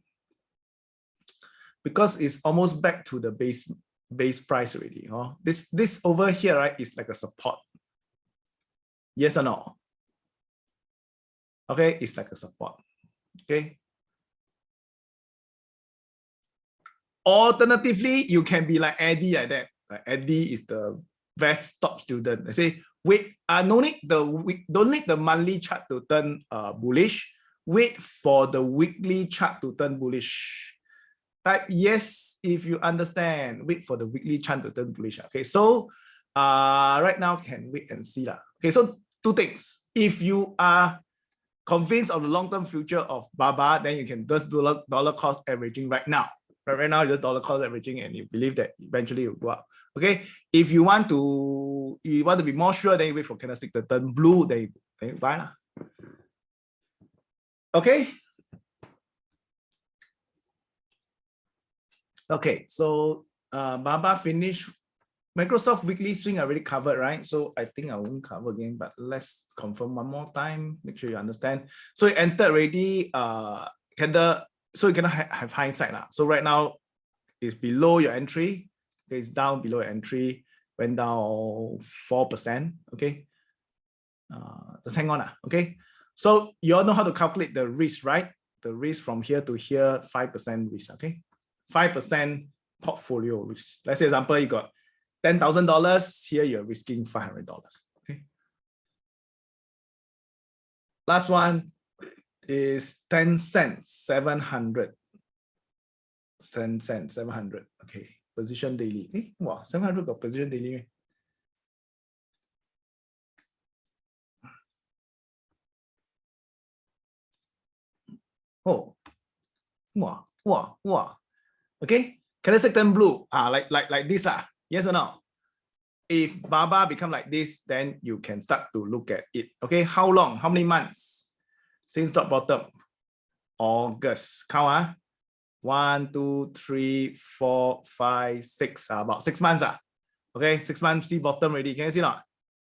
because it's almost back to the base price already. This over here, right, is like a support. Yes or no? Okay, it's like a support. Okay. Alternatively, you can be like Eddie like that. Like Eddie is the best top student. I say, wait, don't need the monthly chart to turn bullish. Wait for the weekly chart to turn bullish. Type yes if you understand. Wait for the weekly chart to turn bullish. Okay, so right now can wait and see lah. Okay, so two things. If you are convinced of the long-term future of Baba, then you can just do dollar cost averaging right now. Right now, just dollar cost averaging, and you believe that eventually it will go up. Okay. If you want to be more sure, then you wait for candlestick to turn blue, then you buy lah. Okay. Okay. So Baba finished. Microsoft weekly swing already covered, right? So I think I won't cover again, but let's confirm one more time. Make sure you understand. So you entered already candle. So you cannot have hindsight now. So right now it's below your entry. Okay, it's down below your entry, went down 4%. Okay. Just hang on. Okay. So you all know how to calculate the risk, right? The risk from here to here, 5% risk. Okay. 5% portfolio risk. Let's say, example, you got $10,000. Here you're risking $500. Okay. Last one is 10 cents, 700. 10 cents, 700. Okay. Position daily. Wow, 700 got position daily. Oh, wow. Okay, candlestick turn blue. Like this. Yes or no? If Baba become like this, then you can start to look at it. Okay, how long? How many months since top bottom? August. Count. 1, 2, 3, 4, 5, 6. About 6 months. Okay, 6 months. See bottom already. Can you see not?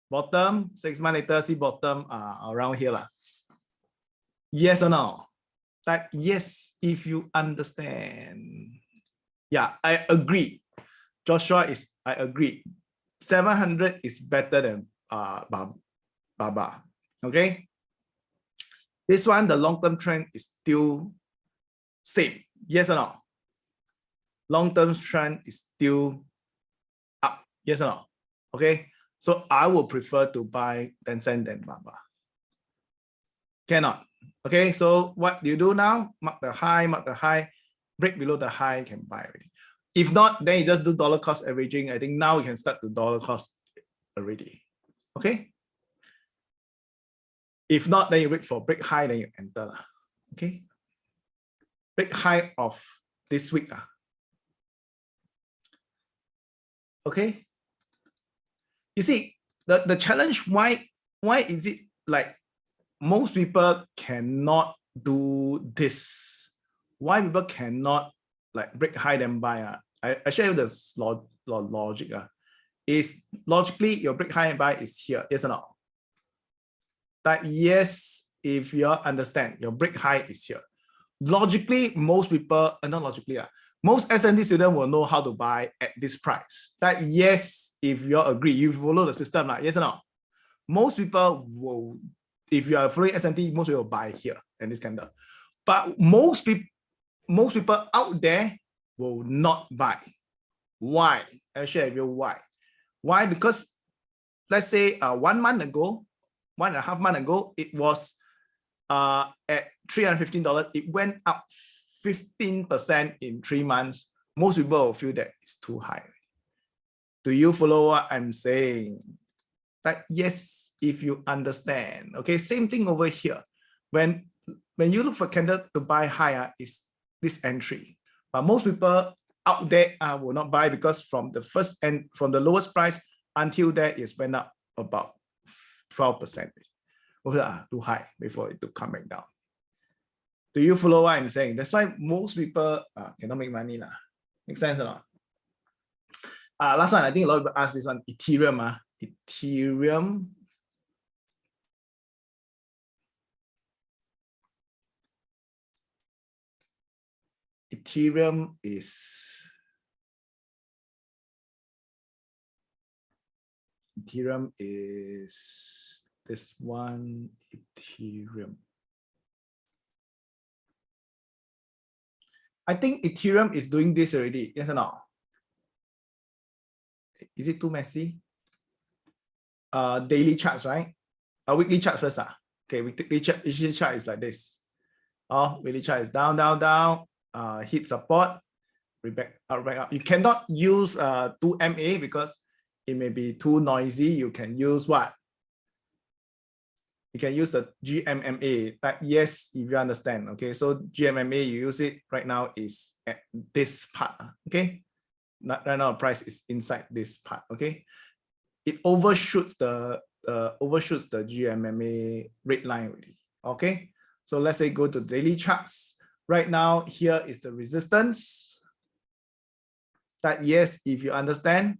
Bottom. 6 months later, see bottom around here. Yes or no? Type yes if you understand. Yeah, I agree. Joshua is, I agree. 700 is better than Baba. Okay. This one, the long-term trend is still same. Yes or no? Long-term trend is still up. Yes or no? Okay. So I will prefer to buy Tencent than Baba. Cannot. Okay, so what do you do now? Mark the high, break below the high, can buy already. If not, then you just do dollar cost averaging. I think now you can start to dollar cost already. Okay. If not, then you wait for break high, then you enter. Okay. Break high of this week. Okay. You see, the challenge, why is it like most people cannot do this? Why people cannot like break high then buy? I share you this logic. Is logically your break high and buy is here, yes or no? That yes, if you understand your break high is here. Logically, most people, not logically, most S&D students will know how to buy at this price. That yes, if you agree, you follow the system, yes or no? Most people will, if you are following S&D, most people will buy here and this candle. But most people out there will not buy. Why? I'll share with you why. Why? Because let's say 1 month ago, 1.5 months ago, it was at $315. It went up 15% in 3 months. Most people will feel that it's too high. Do you follow what I'm saying? That yes, if you understand. Okay, same thing over here. When you look for candle to buy higher, is this entry. But most people out there will not buy because from the first and from the lowest price until that is went up about 12%. Too high before it to come back down. Do you follow what I'm saying? That's why most people cannot make money. Make sense or not? Last one, I think a lot of people ask this one, Ethereum. Ethereum is this one, Ethereum. I think Ethereum is doing this already, yes or no? Is it too messy? Daily charts, right? Weekly charts first. Okay, weekly chart is like this. Weekly chart is down, hit support, back up. You cannot use 2 MA because it may be too noisy. You can use what? You can use the GMMA. That yes, if you understand. Okay, so GMMA, you use it right now is at this part. Okay, right now the price is inside this part. Okay, it overshoots the GMMA red line already. Okay, so let's say go to daily charts. Right now, here is the resistance. That yes, if you understand.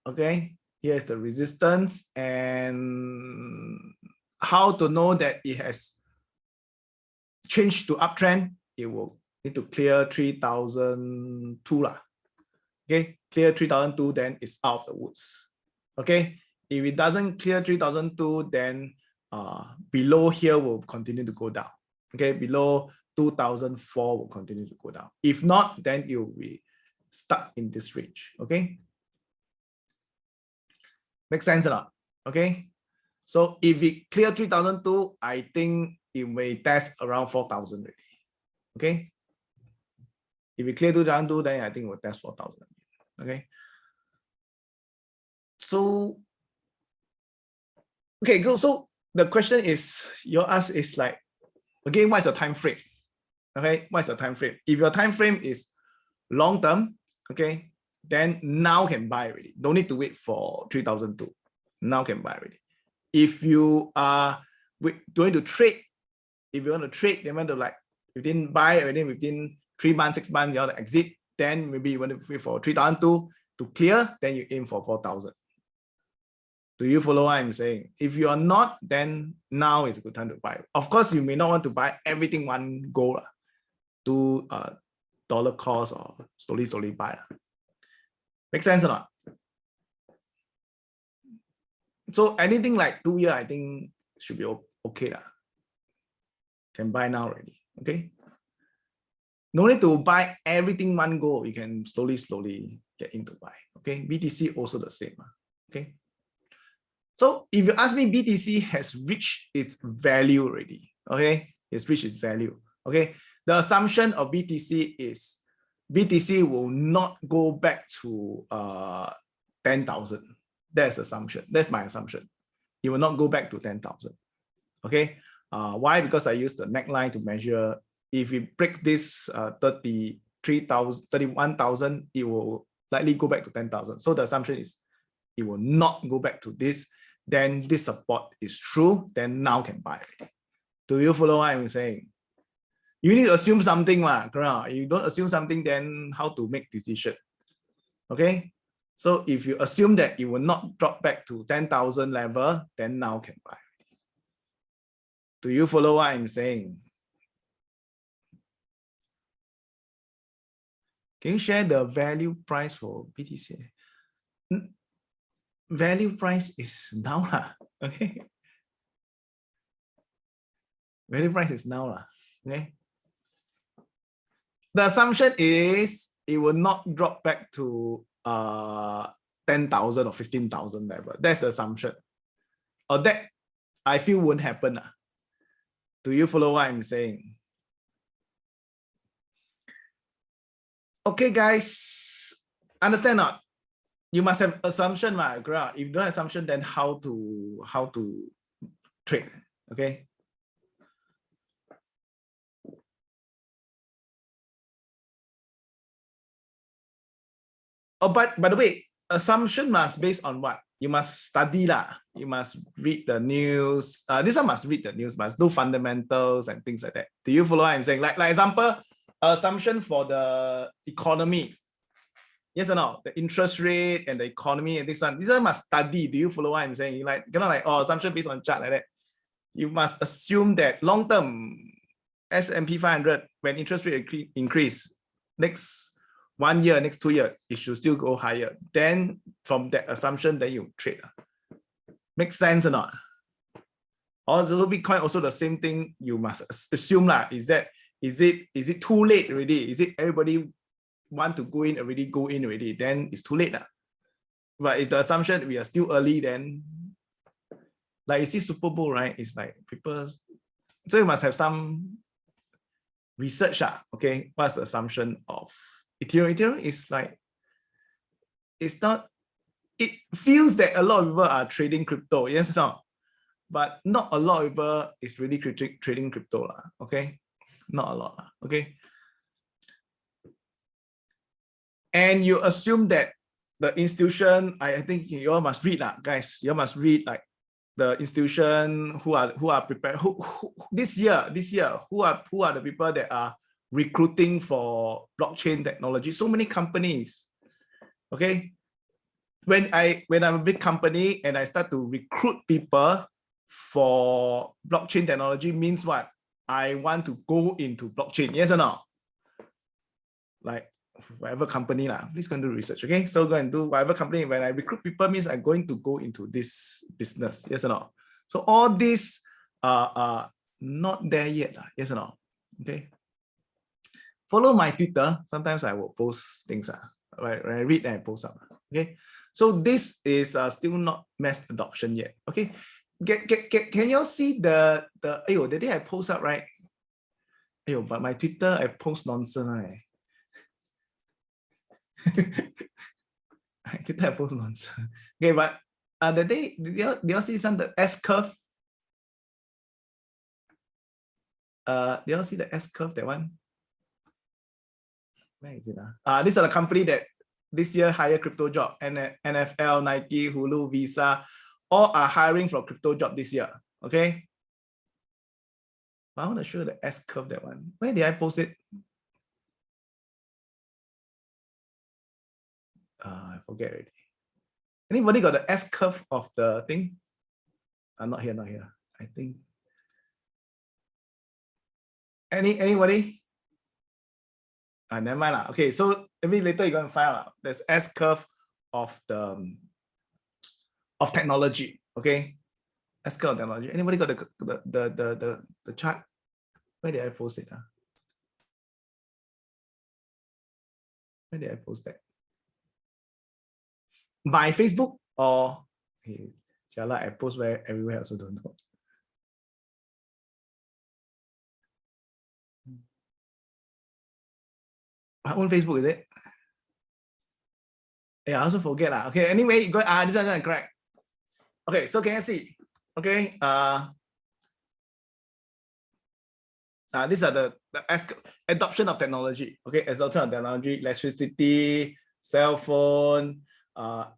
Okay, here's the resistance, and how to know that it has changed to uptrend. It will need to clear 3002 lah. Okay, clear 3002, then it's out of the woods. Okay, If it doesn't clear 3002, then below here will continue to go down. Okay, below 2004 will continue to go down. If not, then it will be stuck in this range. Okay, make sense or not? Okay, so if it clear 3002, I think it may test around 4,000 already. Okay, if it clear 2002, then I think it will test 4,000. Okay, so okay, so the question is, you ask is like, again, what's your time frame? Okay, what's your time frame? If your time frame is long term, okay, then now can buy already. Don't need to wait for 3002. Now can buy already. If you are going to trade, if you want to trade, you want to like within 3 months, 6 months, you want to exit, then maybe you want to wait for 3002 to clear, then you aim for 4,000. Do you follow what I'm saying? If you are not, then now is a good time to buy. Of course, you may not want to buy everything one go, do dollar cost or slowly buy. Make sense or not? So anything like 2 years, I think should be okay. Can buy now already. Okay. No need to buy everything one go. You can slowly get into buy. Okay. BTC also the same. Okay. So if you ask me, BTC has reached its value already. Okay, it's reached its value. Okay, the assumption of BTC is BTC will not go back to 10,000. That's assumption. That's my assumption. It will not go back to 10,000. Okay, why? Because I use the neckline to measure. If it breaks this 31,000, it will likely go back to 10,000. So the assumption is it will not go back to this. Then this support is true, then now can buy. Do you follow what I'm saying? You need to assume something. You don't assume something, then how to make decision? Okay, so if you assume that it will not drop back to 10,000 level, then now can buy. Do you follow what I'm saying? Can you share the value price for BTC? Value price is now, okay. Value price is now, okay. The assumption is it will not drop back to 10,000 or 15,000 level. That's the assumption. Or that I feel won't happen. Do you follow what I'm saying? Okay, guys, understand not? You must have assumption, right? If you don't have assumption, then how to trade? Okay. Oh, but by the way, assumption must based on what? You must study lah. You must read the news. This one must read the news, must do fundamentals and things like that. Do you follow what I'm saying? Like example, assumption for the economy. Yes or no? The interest rate and the economy and this one must study. Do you follow what I'm saying? You cannot like, oh, assumption based on chart like that. You must assume that long term S&P 500, when interest rate increase, next 1 year, next 2 years, it should still go higher. Then from that assumption, then you trade. Make sense or not? Also, Bitcoin also the same thing. You must assume is it too late already? Is it everybody want to go in already, then it's too late. But if the assumption we are still early, then like you see Super Bowl, right? It's like people, so you must have some research. Okay, what's the assumption of Ethereum? Ethereum is like, it's not, it feels that a lot of people are trading crypto, yes or no? But not a lot of people is really trading crypto. Okay, not a lot. Okay. And you assume that the institution, I think you all must read, guys. You all must read like the institution who are prepared. Who this year, who are the people that are recruiting for blockchain technology? So many companies. Okay, when I'm a big company and I start to recruit people for blockchain technology, means what? I want to go into blockchain. Yes or no? Like, whatever company lah. Please go and do research. Okay, so go and do whatever company. When I recruit people, means I'm going to go into this business. Yes or no? So all this are not there yet. Yes or no? Okay. Follow my Twitter. Sometimes I will post things. When I read and I post up. Okay. So this is still not mass adoption yet. Okay. Can you see the the day I post up, right? But my Twitter I post nonsense, right? Twitter I post nonsense. Okay, but the day do you see some the S curve? Do you see the S curve, that one? Where is it? These are the company that this year hire crypto job. NFL, Nike, Hulu, Visa, all are hiring for crypto job this year. Okay. I want to show the S curve, that one. Where did I post it? I forget already. Anybody got the S curve of the thing? Not here, not here. I think. Anybody? Never mind lah. Okay, so maybe later you're gonna find out. There's S curve of the of technology. Okay, S curve of technology. Anybody got the chart? Where did I post it? Where did I post that? By Facebook or I post where everywhere I also don't know. My own Facebook, is it? Yeah, I also forget lah. Okay, anyway, go this one is correct. Okay, so can you see? Okay, these are the adoption of technology. Okay, adoption of technology, electricity, cell phone,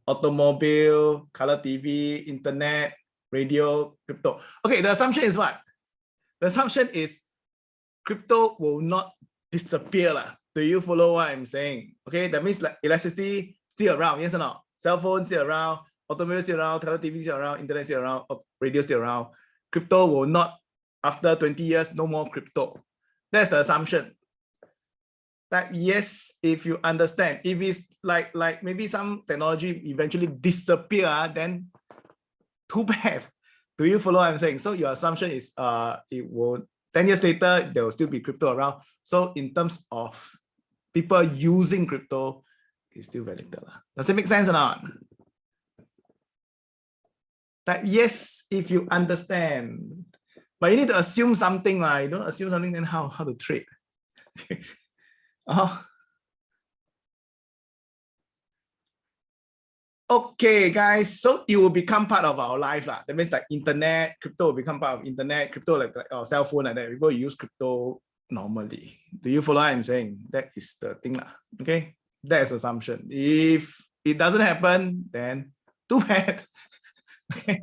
automobile, color TV, internet, radio, crypto. Okay, the assumption is what? The assumption is crypto will not disappear lah. Do you follow what I'm saying? Okay, that means like electricity still around, yes or no? Cell phone still around, automobile still around, color TV still around, internet still around, radio still around. Crypto will not, after 20 years, no more crypto. That's the assumption. That yes, if you understand, if it's like maybe some technology eventually disappear, then too bad. Do you follow what I'm saying? So your assumption is it will 10 years later there will still be crypto around. So in terms of people using crypto, it's still very little. Does it make sense or not? That yes, if you understand, but you need to assume something, right? You don't assume something, then how to trade? Okay, guys, so it will become part of our life. That means like internet, crypto will become part of internet, crypto like cell phone like that. People use crypto normally. Do you follow what I'm saying? That is the thing. Okay, that is assumption. If it doesn't happen, then too bad. Okay.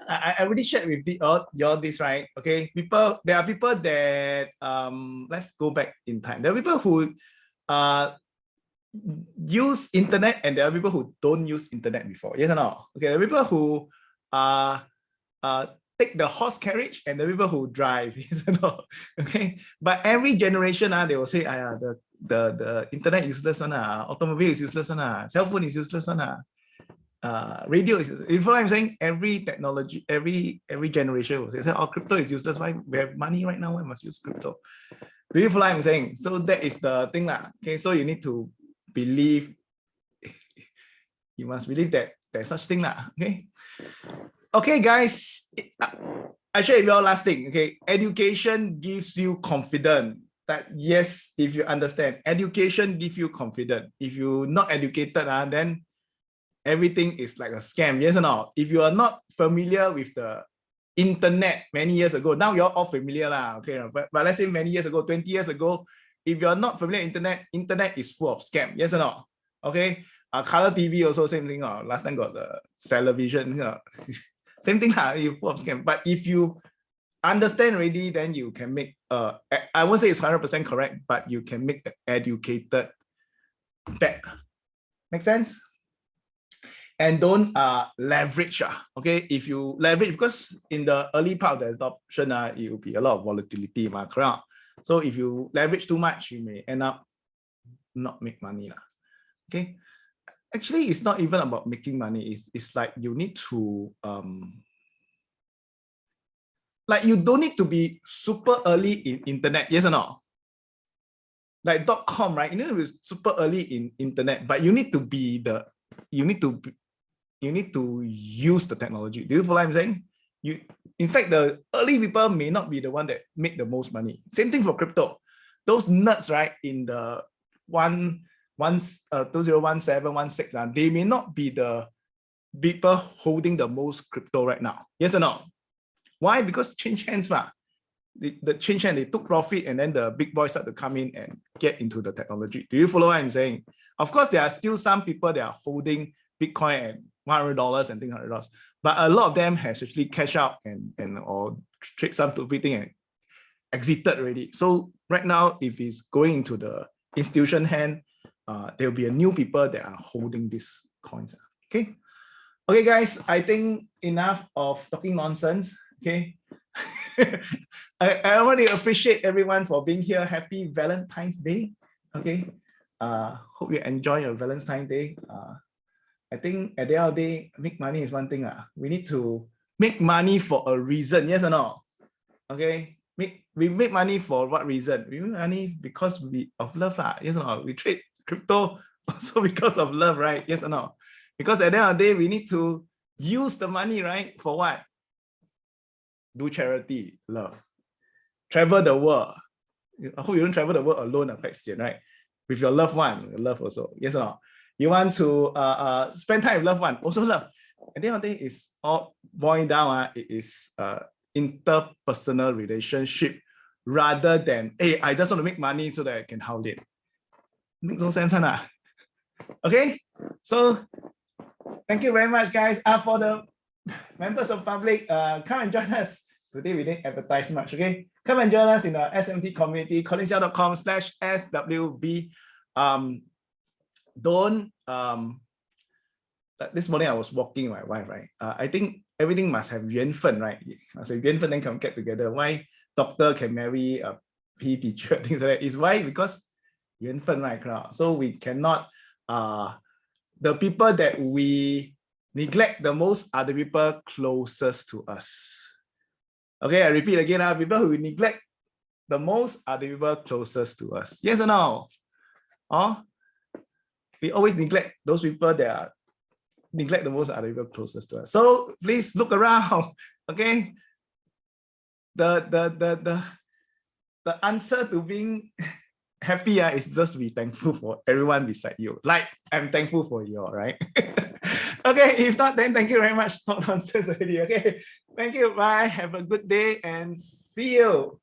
I already shared with y'all this, right? Okay, there are people that let's go back in time. There are people who use internet and there are people who don't use internet before. Yes or no? Okay, there are people who take the horse carriage and the people who drive. Yes or no? Okay, but every generation they will say, the internet is useless one, automobile is useless one, cell phone is useless one, radio is useless. You know what I'm saying? Every technology, every generation will say, crypto is useless. Why we have money right now? Why must use crypto? Do you follow what I'm saying? So that is the thing Okay, so you need to believe. You must believe that there's such thing Okay. Okay, guys. I share with you all last thing. Okay, education gives you confidence. That yes, if you understand, education gives you confidence. If you're not educated, then everything is like a scam. Yes or no? If you are not familiar with the internet many years ago, now you're all familiar okay. But let's say many years ago, 20 years ago, if you're not familiar with internet is full of scam. Yes or no? Okay. Color TV also same thing. Last time got the television. Same thing. You full of scam. But if you understand already, then you can make I won't say it's 100% correct, but you can make an educated bet. Make sense? And don't leverage. Okay, if you leverage, because in the early part of the adoption, it will be a lot of volatility, correct? So if you leverage too much, you may end up not make money. Okay. Actually, it's not even about making money. It's like you need to like you don't need to be super early in internet, yes or no? Like .com, right? You know, it's super early in internet, but you need to be the, you need to use the technology. Do you follow what I'm saying? In fact, the early people may not be the one that make the most money. Same thing for crypto. Those nuts, right, in the 2017, 16, they may not be the people holding the most crypto right now. Yes or no? Why? Because change hands, the change hand, they took profit, and then the big boys start to come in and get into the technology. Do you follow what I'm saying? Of course, there are still some people that are holding Bitcoin at $100 and things $100, but a lot of them has actually cash out and or trade some to everything and exited already. So right now, if it's going into the institution hand, there will be a new people that are holding these coins. Okay. Okay, guys, I think enough of talking nonsense. Okay. I already appreciate everyone for being here. Happy Valentine's Day. Okay. Hope you enjoy your Valentine's Day. I think at the end of the day, make money is one thing. We need to make money for a reason. Yes or no? Okay. We make money for what reason? We make money because of love. Yes or no? We trade crypto also because of love, right? Yes or no? Because at the end of the day, we need to use the money, right? For what? Do charity, love. Travel the world. I hope you don't travel the world alone, right? With your loved one, love also. Yes or no? You want to spend time with loved one, also love. At the end of the day, it's all boiling down. It is interpersonal relationship rather than, hey, I just want to make money so that I can hold it. Makes no sense, huh? Okay, so thank you very much, guys. For the members of public, come and join us. Today we didn't advertise much, okay? Come and join us in the SMT community, CollinSeow.com/SWB. This morning I was walking with my wife, right? I think everything must have 缘分, right? I say 缘分 then can get together. Why doctor can marry a PE teacher, things like that? Is why? Because 缘分, right? So we cannot, the people that we neglect the most are the people closest to us. Okay, I repeat again, people who we neglect the most are the people closest to us. Yes or no? We always neglect those people that are neglect the most are the people closest to us. So please look around. Okay. The answer to being happy is just be thankful for everyone beside you. Like I'm thankful for you, right? Okay, if not, then thank you very much. Talk nonsense already. Okay. Thank you. Bye. Have a good day and see you.